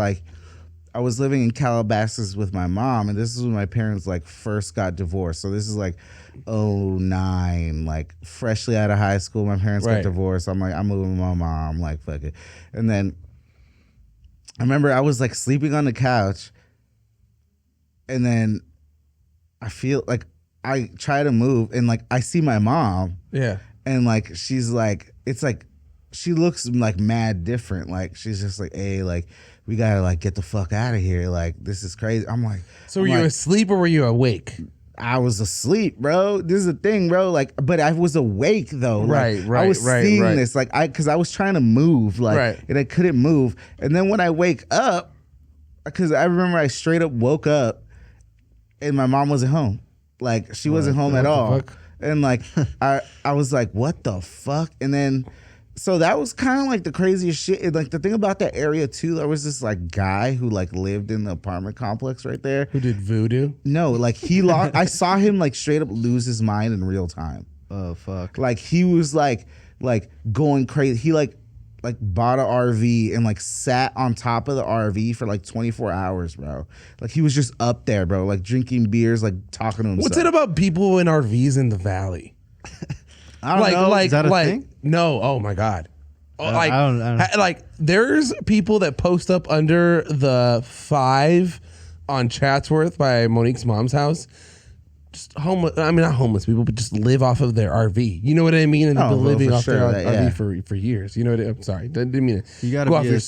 I was living in Calabasas with my mom, and this is when my parents first got divorced. So this is 2009, freshly out of high school. My parents got divorced. I'm I'm moving with my mom. Fuck it. And then I remember I was sleeping on the couch, and then I feel I try to move, and I see my mom. Yeah. And she's it's she looks like mad different. Like she's just like, hey, like we gotta like get the fuck out of here. Like this is crazy. I'm like, so were you asleep or were you awake? I was asleep, bro. This is the thing, bro. Like, but I was awake though. Like, I was seeing this, like, because I was trying to move, like, and I couldn't move. And then when I wake up, because I remember I straight up woke up, and my mom wasn't home. Like, she wasn't home at all. And like, I was like, what the fuck? And then. So that was kind of like the craziest shit. And like the thing about that area too, there was this like guy who like lived in the apartment complex right there. Who did voodoo? No, like he lost. I saw him like straight up lose his mind in real time. Oh fuck! Like he was like going crazy. He like bought an RV and like sat on top of the RV for like 24 hours, bro. Like he was just up there, bro. Like drinking beers, like talking to himself. What's it about people in RVs in the valley? I don't know. Is that a thing? No. Oh my God. I don't. Like there's people that post up under the 5 on Chatsworth by Monique's mom's house. Just homeless. I mean, not homeless people, but just live off of their RV. You know what I mean? And they've been living off their RV for years. You know what I'm sorry. Didn't mean to you gotta go off be your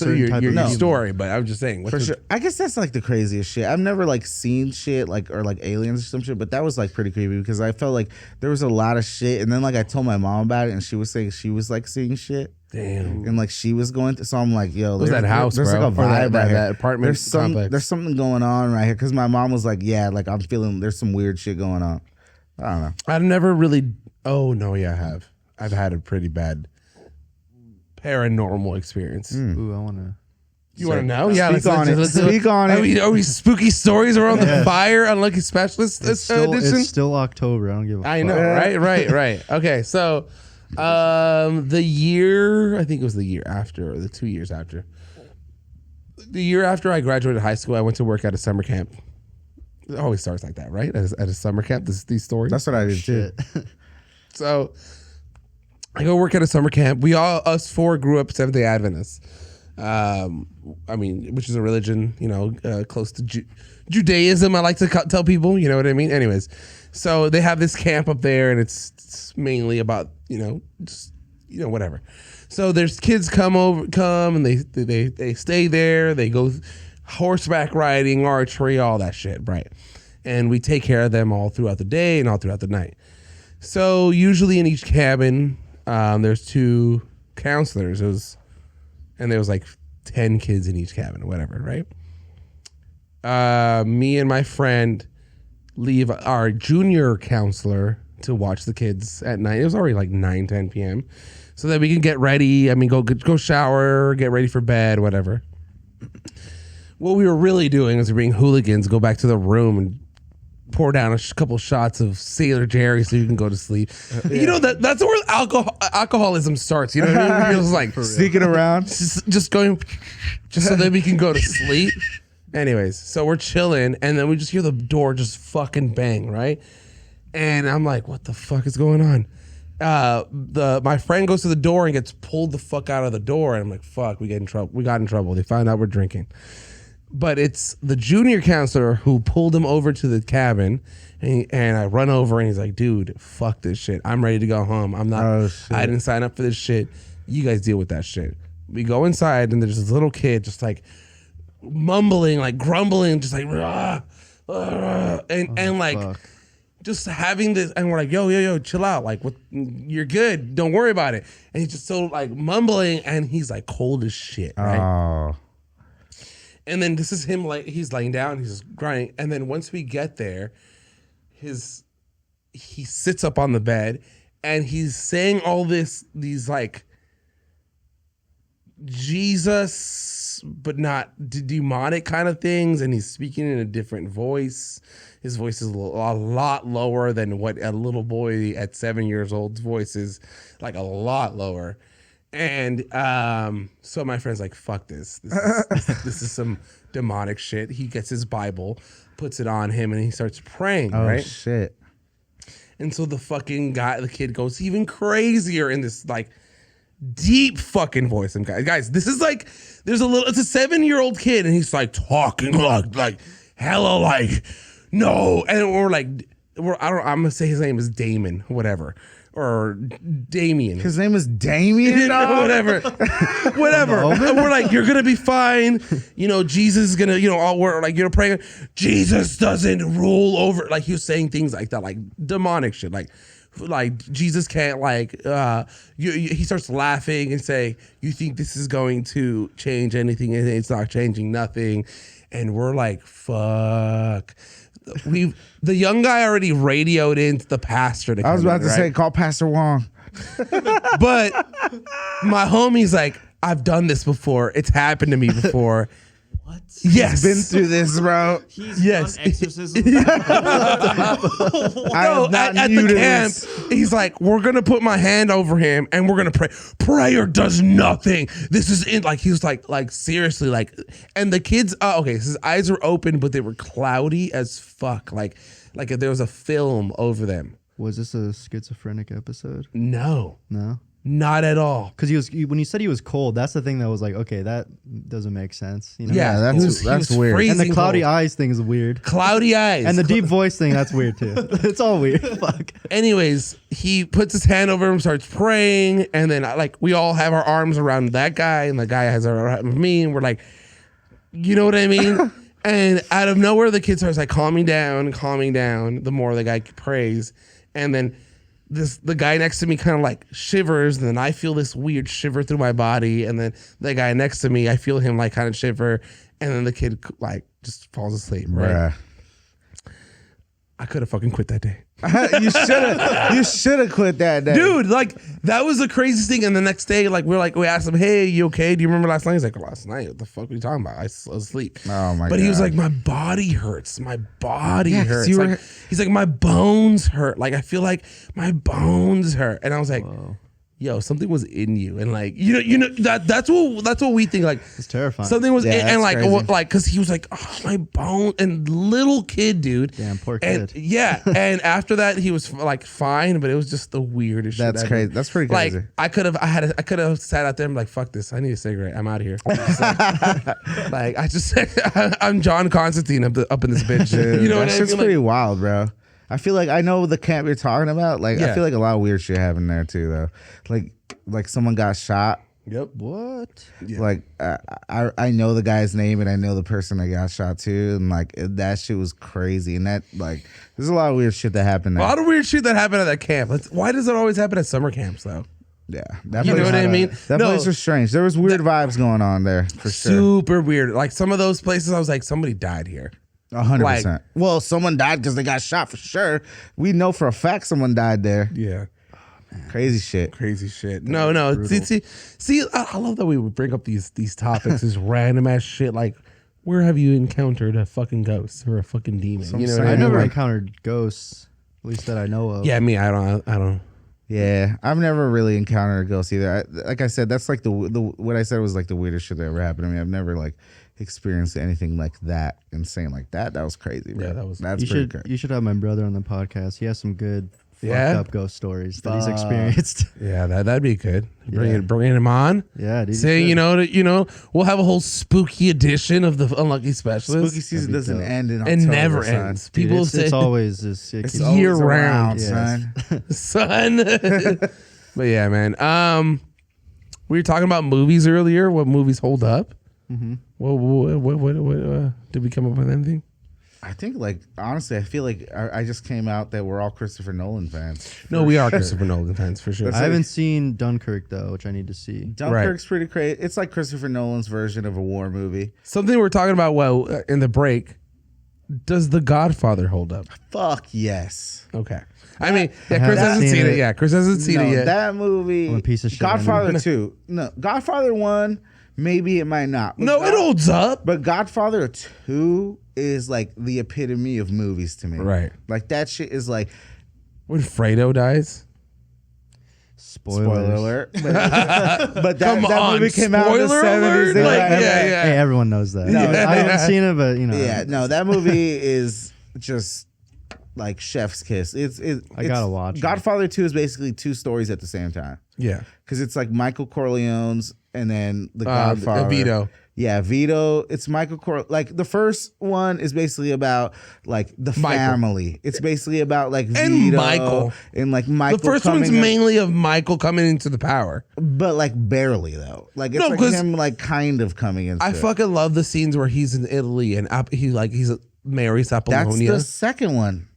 story, but I'm just saying. For sure. I guess that's like the craziest shit. I've never like seen shit like or like aliens or some shit, but that was like pretty creepy because I felt like there was a lot of shit. And then like I told my mom about it and she was saying she was like seeing shit. Damn. And like she was going to, so I'm like, yo, there's that house, there's bro. like a vibe that apartment complex. There's something going on right here. Cause my mom was like, yeah, like I'm feeling there's some weird shit going on. I don't know. I've never really. Oh no, yeah, I have. I've had a pretty bad paranormal experience. Ooh, I want to. You want to know? Yeah, Speak on it. Are we spooky stories around the fire? Unlucky Specialist edition. It's still October. I don't give a fuck. I know, right. Okay, so the year, I think it was the year after, or the 2 years after. The year after I graduated high school, I went to work at a summer camp. It always starts like that, right? At a summer camp, these stories. That's what I did too. So I go work at a summer camp. Us 4 grew up Seventh-day Adventists. I mean, which is a religion, close to Judaism. I like to tell people, you know what I mean? Anyways, so they have this camp up there and it's mainly about, whatever. So there's kids come and they stay there. They go horseback riding, archery, all that shit, right? And we take care of them all throughout the day and all throughout the night. So usually in each cabin, there's 2 counselors. And there was like 10 kids in each cabin or whatever, right? Me and my friend leave our junior counselor to watch the kids at night. It was already like 9, 10 p.m. So that we can get ready. I mean, go shower, get ready for bed, whatever. What we were really doing is being hooligans, go back to the room and pour down a couple shots of Sailor Jerry so you can go to sleep. Yeah. That's where alcoholism starts. You know what I mean? You're just like sneaking around, just going, just so that we can go to sleep. Anyways, so we're chilling, and then we just hear the door just fucking bang, right? And I'm like, what the fuck is going on? My friend goes to the door and gets pulled the fuck out of the door, and I'm like, fuck, we got in trouble. They found out we're drinking. But it's the junior counselor who pulled him over to the cabin, and I run over and he's like, dude, fuck this shit. I'm ready to go home. I didn't sign up for this shit. You guys deal with that shit. We go inside and there's this little kid just like mumbling, like grumbling, just like, and like fuck. Just having this, and we're like, yo, chill out. Like, what? You're good. Don't worry about it. And he's just so like mumbling, and he's like cold as shit, right? Oh. And then this is him, like he's laying down, he's just grinding. And then once we get there, he sits up on the bed and he's saying all these like Jesus, but not demonic kind of things. And he's speaking in a different voice. His voice is a lot lower than what a little boy at 7 years old's voice is, like a lot lower. And so my friend's like, fuck this. This is some demonic shit. He gets his Bible, puts it on him, and he starts praying, right? Oh, shit. And so the kid goes even crazier in this like deep fucking voice. And guys, this is like, it's a 7-year-old kid, and he's like talking like hella like, no. And we're like, I'm going to say his name is Damon, whatever. or Damien. His name is Damien. Whatever. And we're like, you're gonna be fine. You know, Jesus is gonna, all we're like, praying. Jesus doesn't rule over. Like he was saying things like that, like demonic shit, like Jesus can't he starts laughing and say, you think this is going to change anything, and it's not changing nothing. And we're like, fuck. The young guy already radioed into the pastor. I was about to say, call Pastor Wong. But my homie's like, I've done this before. It's happened to me before. What? Yes. Been through this, bro. He's Yes. done exorcism. I No, am not at new the to camp, this. he's like, we're gonna put my hand over him and we're gonna pray. Prayer does nothing. This is in he was like seriously, and the kids, okay, so his eyes were open, but they were cloudy as fuck. Like if there was a film over them. Was this a schizophrenic episode? No, Not at all. Because when you said he was cold, that's the thing that was like, okay, that doesn't make sense. You know? Yeah, that's weird. And the cloudy cold. eyes thing is weird. Cloudy eyes. And the deep voice thing, that's weird too. It's all weird. Fuck. Anyways, he puts his hand over him, starts praying, and then we all have our arms around that guy, and the guy has our arm around me, and we're like, you know what I mean? And out of nowhere, the kid starts like calming down. The more the guy prays, and then the guy next to me kind of like shivers, and then I feel this weird shiver through my body, and then the guy next to me, I feel him like kind of shiver, and then the kid like just falls asleep. Right? I could have fucking quit that day. You should have quit that day, dude. Like that was the craziest thing. And the next day, we asked him, "Hey, you okay? Do you remember last night?" He's like, "Last night? What the fuck are you talking about? I was asleep." Oh my god! But he was like, "My body hurts. My body hurts." You He's like, "My bones hurt. Like I feel like my bones hurt." And I was like, Whoa. Yo, something was in you, and that's what we think. Like It's terrifying. something was, Yeah, and crazy. because he was like, oh, my bone, and little kid, dude. Damn, poor And kid. yeah, and after that he was like fine, but it was just the weirdest shit. That's ever. crazy. That's pretty crazy. Like I could have sat out there and like, fuck this, I need a cigarette, I'm out of here. I'm John Constantine up in this bitch. You know what I mean? That's pretty wild, bro. I feel like I know the camp you're talking about. Like I feel like a lot of weird shit happened there too, though. Like someone got shot. Yep. What? Yeah. Like I know the guy's name and I know the person that got shot too, and like that shit was crazy. And that like there's a lot of weird shit that happened A there. lot of weird shit that happened at that camp. Why does it always happen at summer camps though? Yeah, that You know place- what I mean? That No. place was strange. There was weird vibes going on there for sure. Super weird. Like some of those places, I was like, somebody died here. 100%. Well, someone died because they got shot for sure. We know for a fact someone died there. Yeah. Crazy shit. Crazy shit. No. See, I love that we would bring up these topics, this random ass shit. Like, where have you encountered a fucking ghost or a fucking demon? You know what I I mean? never Like, encountered ghosts, at least that I know of. yeah, me. I don't. Yeah, I've never really encountered a ghost either. Like I said, that's like the what I said was like the weirdest shit that ever happened to me. I've never like experienced anything like that, insane like that. That was crazy, bro. Yeah, that's You pretty should crazy. you should have my brother on the podcast. He has some good Yeah? fucked up ghost stories that he's experienced. Yeah, that'd be good. Yeah. Bring him on. Yeah, dude. Say, we'll have a whole spooky edition of the Unlucky Specialist. Spooky season be doesn't dope. end in and October, never son. ends. Dude, People it's, say it's always this. It's year always round, son. son. But yeah, man. We were talking about movies earlier. What movies hold up? Mhm. What did we come up with anything? I think, like, honestly, I feel like I just came out that we're all Christopher Nolan fans. No, we are Christopher Nolan fans for sure. That's I haven't seen Dunkirk though, which I need to see. Dunkirk's pretty crazy. It's like Christopher Nolan's version of a war movie. Something we're talking about in the break. Does The Godfather hold up? Fuck yes. Okay. I mean, yeah, Chris haven't hasn't seen seen it. it. Yeah, Chris hasn't seen it yet. That movie. I'm a piece of shit. Godfather 2. No, Godfather 1, maybe it might not. But No, it holds up. But Godfather 2 is like the epitome of movies to me. Right. Like that shit is like, When Fredo dies. Spoilers. spoiler alert. But Come that on, movie came out in the spoiler 70s. alert? They Like, got- yeah. Hey, everyone knows that. No, I haven't seen it, but Yeah, no, that movie is just like chef's kiss. I gotta watch it. Godfather 2 is basically two stories at the same time. Yeah. Because it's like Michael Corleone's and then the Godfather. Vito. Yeah, Vito. It's Michael like the first one is basically about like the family. It's basically about like And Vito Michael. and like Michael. The first one's mainly of Michael coming into the power, but like barely though. Like it's like him like kind of coming into. I fucking love the scenes where he's in Italy and he's marries Apollonia. That's the second one.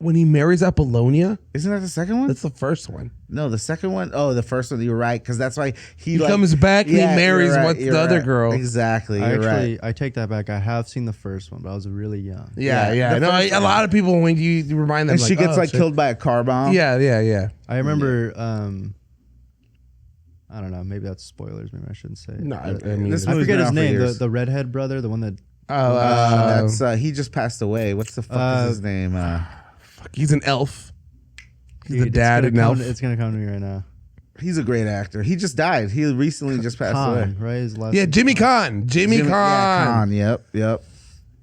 When he marries Apollonia, isn't that the second one? That's the first one. No, the second one. Oh, the first one. You're right, because that's why he comes back and he marries the other girl. Exactly. I take that back. I have seen the first one, but I was really young. Yeah. No, a lot of people when you remind them, and she gets killed by a car bomb. Yeah. I remember. I don't know. Maybe that's spoilers. Maybe I shouldn't say. No, I forget his name. The redhead brother, the one that. That's he just passed away. What's the fuck is his name? He's an elf. He's the dad in Elf. It's gonna come to me right now. He's a great actor. He just died. He recently just passed away. Right, his last. Yeah, Jimmy Caan. Jimmy Caan. Yeah, Caan. Yep.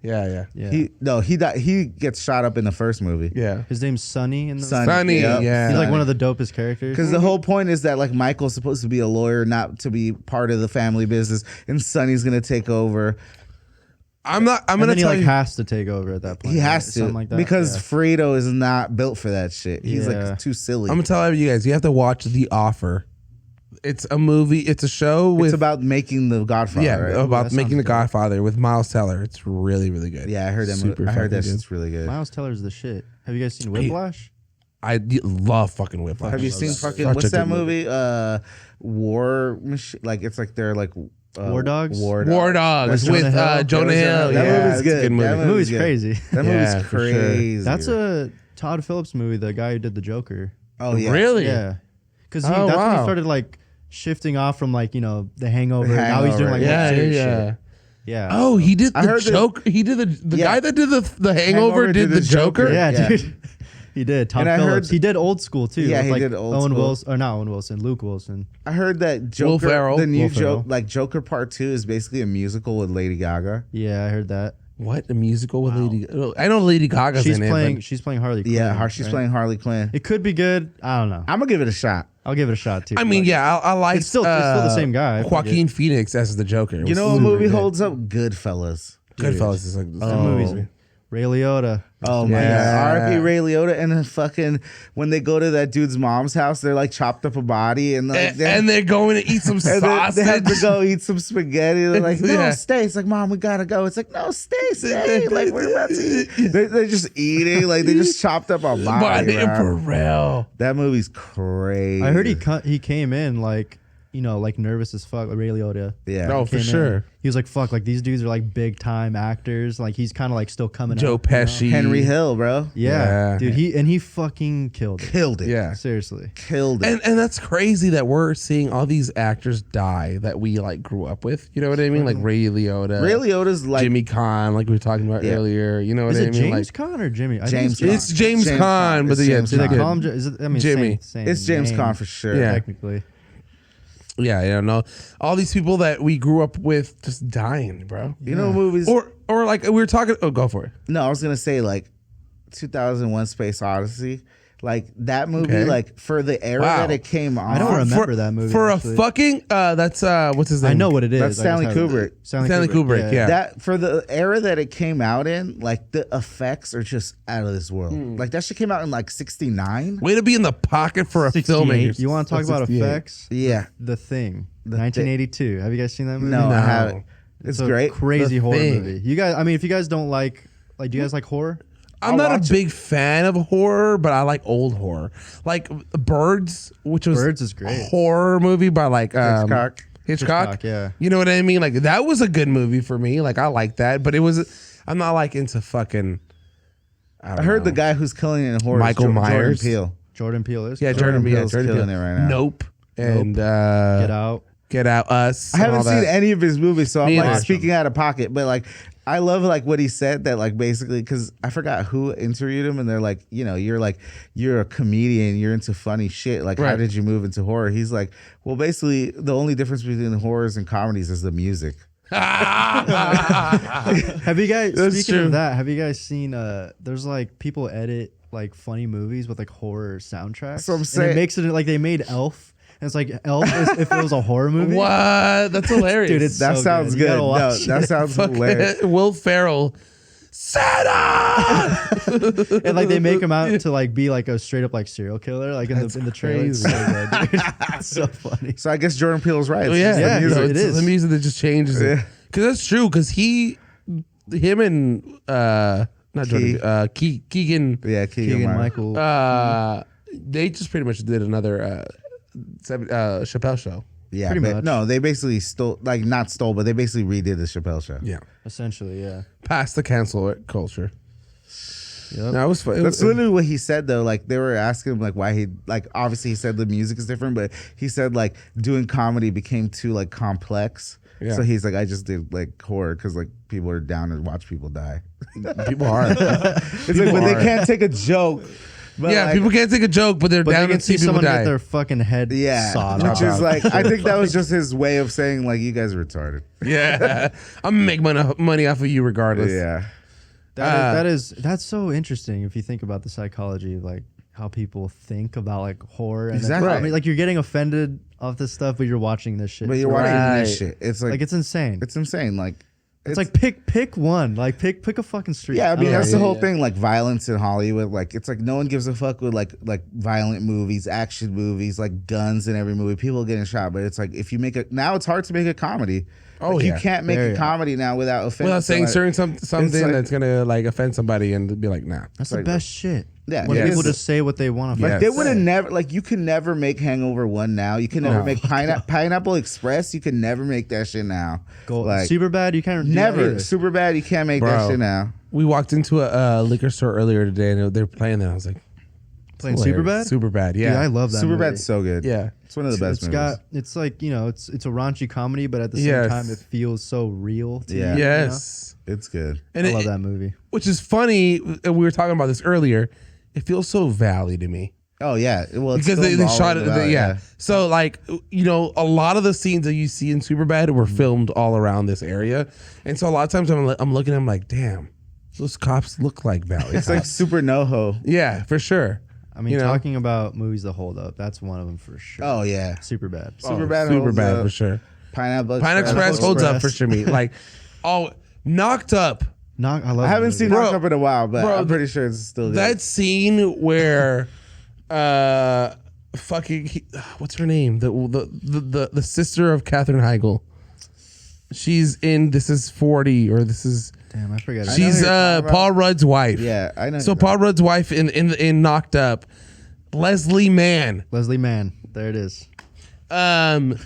Yeah. He died. He gets shot up in the first movie. Yeah. His name's Sonny. Sonny. Yep. Yeah. He's like one of the dopest characters. Because the whole point is that like Michael's supposed to be a lawyer, not to be part of the family business, and Sonny's gonna take over. I'm gonna tell you, has to take over at that point. He has to, like that. because Fredo is not built for that shit. He's like too silly. I'm gonna tell you guys, you have to watch The Offer. It's a movie. It's a show. It's about making the Godfather. Yeah, right? about making the Godfather with Miles Teller. It's really, really good. Yeah, I heard that. I heard that shit's really good. Miles Teller's the shit. Have you guys seen Whiplash? I love fucking Whiplash. Have you seen fucking what's that movie? War Machine. Like it's like they're like. War Dogs? War Dogs with Jonah Hill. That movie's good. Good movie. That movie's crazy. That movie's crazy. Sure. That's a Todd Phillips movie, the guy who did the Joker. Oh yeah, really? Yeah, because that's when he started like shifting off from like The Hangover. Now he's doing like serious shit. Yeah. Oh, he did the Joker. He did the guy that did the Hangover did the Joker. Yeah, dude. He did. Todd Phillips. He did Old School too. Yeah, he did Old School. Wilson, or not Owen Wilson, Luke Wilson. I heard that Joker, the new Joker Part 2 is basically a musical with Lady Gaga. Yeah, I heard that. What, a musical with Lady Gaga? I know Lady Gaga's in it. She's playing Harley Quinn. Yeah, she's playing Harley Quinn. It could be good. I don't know. I'm gonna give it a shot. I'll give it a shot too. I mean, I like. It's still the same guy. Joaquin Phoenix as the Joker. You know what movie holds up? Goodfellas. Goodfellas is like that movie's Ray Liotta. Oh my god, R.I.P. Ray Liotta, and then fucking when they go to that dude's mom's house, they're like chopped up a body and like they're going to eat some sausage. They have to go eat some spaghetti. They're like, no, stay. It's like, Mom, we gotta go. It's like, no, stay. Like we're about to eat. They're just eating. Like they just chopped up a body. For real. That movie's crazy. I heard he came in like nervous as fuck. Ray Liotta. Yeah. No, for sure. He was like, fuck, like these dudes are like big time actors. Like he's kind of like still coming Joe up. Pesci. Henry Hill, bro. Yeah. Dude, he fucking killed it. Killed it. Yeah. Seriously. Killed it. And that's crazy that we're seeing all these actors die that we like grew up with. You know what I mean? Like Ray Liotta. Ray Liotta's like Jimmy Caan, like we were talking about earlier. You know what I mean? Is it James Caan or Jimmy? It's James Caan, but yeah, do they call him? Is it? I mean, Jimmy. Same it's James name, Caan for sure. Yeah. technically. Yeah, I don't know. All these people that we grew up with just dying, bro. You know movies or like we were talking. Oh, go for it. No, I was gonna say like 2001: Space Odyssey. Like that movie, like for the era that it came on. I don't remember that movie. For actually. a fucking that's what's his name? I know what it is. That's Stanley Kubrick. Stanley Kubrick. Yeah. That for the era that it came out in, like the effects are just out of this world. Like that shit came out in like '69. Way to be in the pocket for a filmmaker. You want to talk about effects? Yeah. The Thing. 1982. Have you guys seen that movie? No, I haven't. It's great. Crazy horror movie. You guys, I mean, if you guys don't like, do you guys like horror? I'm not a big fan of horror, but I like old horror. Like Birds, which was Birds is great. A horror movie by like Hitchcock. Yeah. You know what I mean? Like that was a good movie for me. Like I like that, but I'm not like into fucking. I heard the guy who's killing it in horror. Michael Myers. Jordan Peele is. Yeah, Jordan Peele's killing it right now. Nope. And Get Out, Us. I haven't seen any of his movies, so I'm like Neither. speaking out of pocket. But like, I love like what he said that like basically because I forgot who interviewed him, and they're like, you know, you're a comedian, you're into funny shit. Like, how did you move into horror? He's like, well, basically the only difference between the horrors and comedies is the music. Have you guys? That's Speaking true. of that, have you guys seen? There's like people edit like funny movies with like horror soundtracks. So I'm and saying- it makes it like they made Elf, and it's like Elf is, if it was a horror movie. What? That's hilarious. Dude, it's That so sounds good. You good. gotta No, watch that it. sounds Fuck hilarious. it. Will Ferrell. Santa. And like they make him out to like be like a straight up like serial killer, like in the trailer. It's so good, dude. It's so funny. So I guess Jordan Peele's right. Oh, It's yeah, just the Yeah, music. it It's is. the music that just changes it. Yeah. Because that's true. Because him and not Key. Jordan, Keegan, Yeah, Keegan Michael. Michael. they just pretty much did another Chappelle show. Yeah, Pretty much. No, they basically stole, like not stole, but they basically redid the Chappelle show. Yeah, Essentially, yeah. past the cancel culture. Yep. That was fun. That's literally what he said though. Like they were asking him like why he like obviously he said the music is different, but he said like doing comedy became too like complex. Yeah. So he's like, I just did like horror because like people are down to watch people die. People are. It's like when they can't take a joke. But Yeah, like, people can't take a joke, but they're But down they to can see see people someone die. get their fucking head Yeah, sawed which off. is like I think that was just his way of saying like you guys are retarded. Yeah, I'm gonna make money off of you regardless. Yeah. That's so interesting if you think about the psychology of like how people think about like horror and Exactly. I mean like you're getting offended off this stuff, but you're watching this shit. But you're watching this shit. It's like it's insane. it's insane. Like It's like pick one. Like pick a fucking street. yeah, I mean don't that's know. the whole thing. Like violence in Hollywood, like it's like no one gives a fuck with like violent movies, action movies, like guns in every movie, people getting shot. But it's like if you make now it's hard to make a comedy. Oh, Like, yeah. you can't make Very a hard. comedy now without offending. Without saying somebody. something like- that's gonna like offend somebody and be like, nah. That's like- the best shit. Yeah, when yeah. people Yes. just say what they want to. Yes. Like they would have never like you can never make Hangover 1 now. You can never No. make Pineapple Express. You can never make that shit now. Go like super bad. You can't do that never either. super bad. You can't make Bro. that shit now. We walked into a liquor store earlier today and they were playing that. I was like, Playing hilarious. Superbad. Super bad. Dude, Yeah. I love that. movie. Superbad's so good. Yeah. It's one of the best It's movies. it's like it's a raunchy comedy, but at the same Yes. time it feels so real. To Yeah. you, Yes. It's good. And I love it, that movie. which is funny. We were talking about this earlier. It feels so valley to me Oh yeah. Well, it's because they filmed all shot it. over the Yeah. valley, So like a lot of the scenes that you see in Superbad were filmed all around this area, and so a lot of times I'm looking at them like, damn, those cops look like valley. It's like cops. Super NoHo. Yeah, for sure. I mean, You know? talking about movies that hold up, that's one of them for sure. Oh yeah. Super bad. Superbad Super holds bad up. for sure. Pineapple Pineapple Express holds up for sure. Me like, Knocked Up. I love. I haven't seen Bro, Knocked Up in a while, but bro, I'm pretty sure it's still good. That scene where, what's her name? The sister of Katherine Heigl. She's in This Is 40 or This Is. Damn, I forgot. She's who you're talking about. Paul Rudd's wife. Yeah, I know. So Paul Rudd's wife in Knocked Up, Leslie Mann. Leslie Mann. There it is.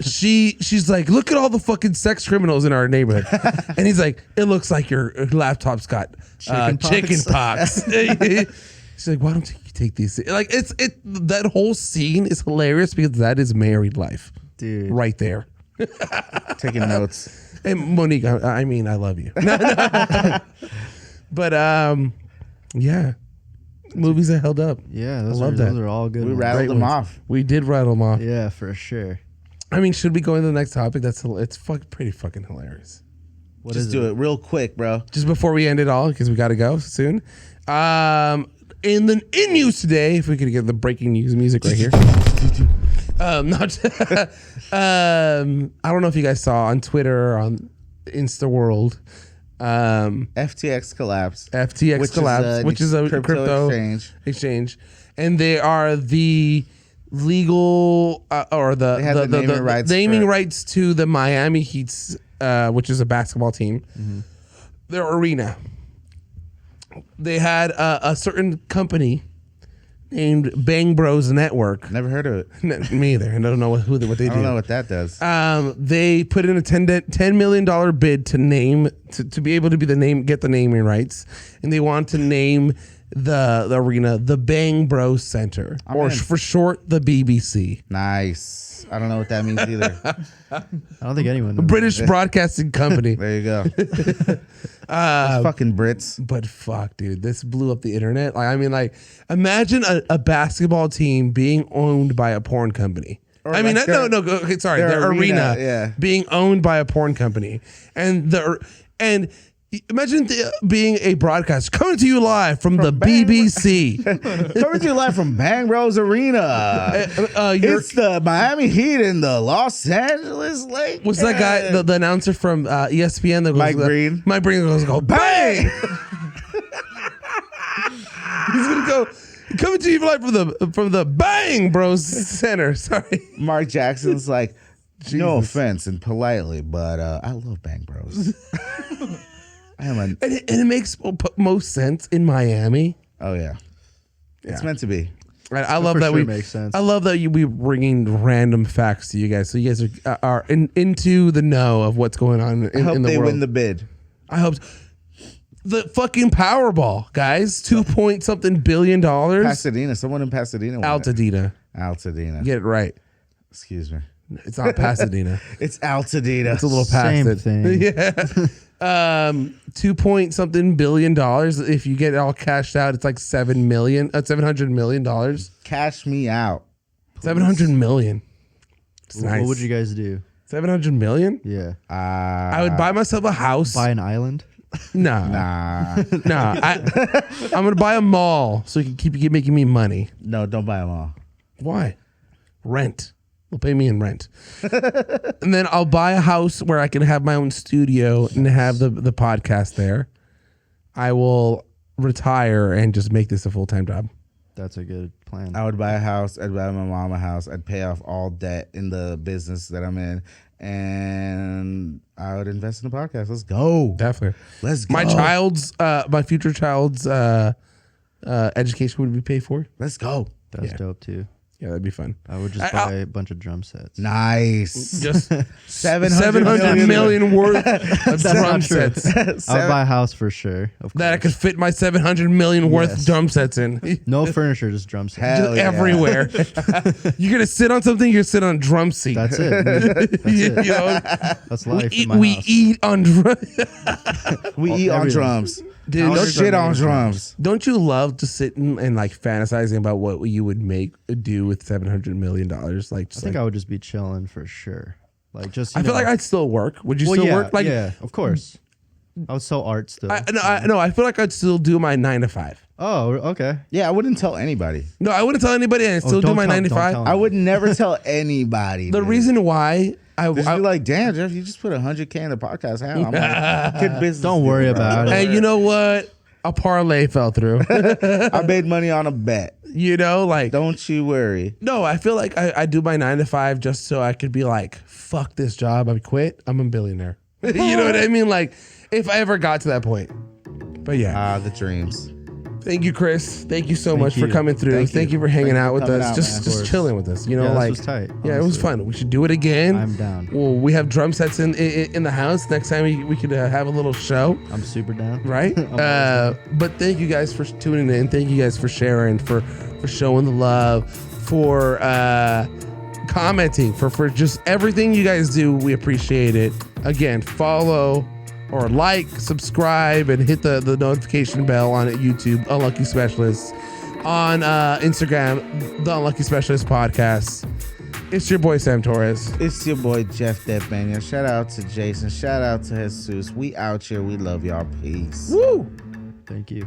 She's like, look at all the fucking sex criminals in our neighborhood, and he's like, it looks like your laptop's got chicken pox. She's like, why don't you take these? Like that whole scene is hilarious because that is married life, Dude. right there. Taking notes. And Monique, I mean, I love you. But yeah, movies that held up. Yeah, I love that. those are all good. We ones. rattled Great them ones. off. We did rattle them off. Yeah, for sure. I mean, should we go into the next topic? It's pretty fucking hilarious. What Just is do it real quick, bro. Just before we end it all, because we got to go soon. In news today, if we could get the breaking news music right here. I don't know if you guys saw on Twitter or on InstaWorld. FTX collapse. FTX collapsed, which is a crypto exchange, and they are the legal or They had the naming rights naming for- rights to the Miami Heat's, which is a basketball team, their arena. They had a certain company named Bang Bros Network. Never heard of it. Me either. I don't know what they do. I don't know what that does. They put in a $10 million bid to name to be able to be get the naming rights, and they want to name the arena the Bang Bros Center, or in. for short, the BBC, Nice. I don't know what that means either. I don't think anyone knows. British Broadcasting Company. There you go. Fucking Brits. But fuck, dude, this blew up the internet. Like, I mean, like, imagine a basketball team being owned by a porn company. I mean, no. Okay, sorry, their arena being owned by a porn company, and imagine being a broadcaster coming to you live from the BBC, coming to you live from Bang Bros Arena. It's the Miami Heat and the Los Angeles Lakers. What's that guy, the announcer from ESPN? That goes, Mike Green. Mike Green goes, bang. He's gonna go. Coming to you live from the Bang Bros Center. Sorry. Mark Jackson's like, no offense and politely, but I love Bang Bros. And it makes most sense in Miami. Oh yeah, it's meant to be. Right, I love that makes sense. I love that we bringing random facts to you guys, so you guys are into the know of what's going on in the world. I hope they win the bid. I hope. The fucking Powerball, guys. 2-point-something billion. Pasadena. Someone in Pasadena. Altadena. Get it right. Excuse me. It's not Pasadena. It's Altadena. It's a little past it. Thing. Yeah. 2-point-something billion. If you get it all cashed out, it's like $700 million. Cash me out. $700 million. Nice. What would you guys do? $700 million? Yeah. I would buy myself a house. Buy an island? Nah. I'm gonna buy a mall so you can keep making me money. No, don't buy a mall. Why? Rent. They'll pay me in rent. And then I'll buy a house where I can have my own studio and have the podcast there. I will retire and just make this a full-time job. That's a good plan. I would buy a house. I'd buy my mom a house. I'd pay off all debt in the business that I'm in. And I would invest in the podcast. Let's go. Definitely. Let's go. My future child's education would be paid for. Let's go. That's dope too. Yeah, that'd be fun. I would just buy a bunch of drum sets. Nice. Just 700 million worth of drum sets. I would buy a house for sure. Of that I could fit my 700 million worth of drum sets in. No furniture, just drum sets. Just everywhere. You're gonna sit on something. You're gonna sit on a drum seat. That's it. That's it. You know, that's life. We eat on drum. We eat on drums. Dude, no shit on drums. Don't you love to sit and like fantasizing about what you would do with $700 million? Like, I think I would just be chilling for sure. Like, just I feel like I'd still work. Would you still work? Like, yeah, of course. I would sell art still. No, I feel like I'd still do my 9 to 5. Oh, okay. Yeah, I wouldn't tell anybody. No, I wouldn't tell anybody, and I'd still do my 9 to 5. I would never tell anybody. The reason why I'd be like, damn, Jeff, you just put $100K in the podcast. How? I'm like, good business. Don't worry about it. And you know what? A parlay fell through. I made money on a bet. You know, like, don't you worry. No, I feel like I do my 9 to 5 just so I could be like, fuck this job. I quit. I'm a billionaire. You know what I mean? Like, if I ever got to that point. But yeah. The dreams. Thank you, Chris. Thank you so much for coming through. Thank you for hanging out with us. Just chilling with us. You know, like, this was tight, yeah, it was fun. We should do it again. I'm down. Well, we have drum sets in the house. Next time we could have a little show. I'm super down. Right? But thank you guys for tuning in. Thank you guys for sharing, for showing the love, for commenting, for just everything you guys do. We appreciate it. Again, follow or like, subscribe, and hit the notification bell on YouTube, Unlucky Specialists. On Instagram, The Unlucky Specialist Podcast. It's your boy, Sam Torres. It's your boy, Jeff Deadbania. Shout out to Jason. Shout out to Jesus. We out here. We love y'all. Peace. Woo! Thank you.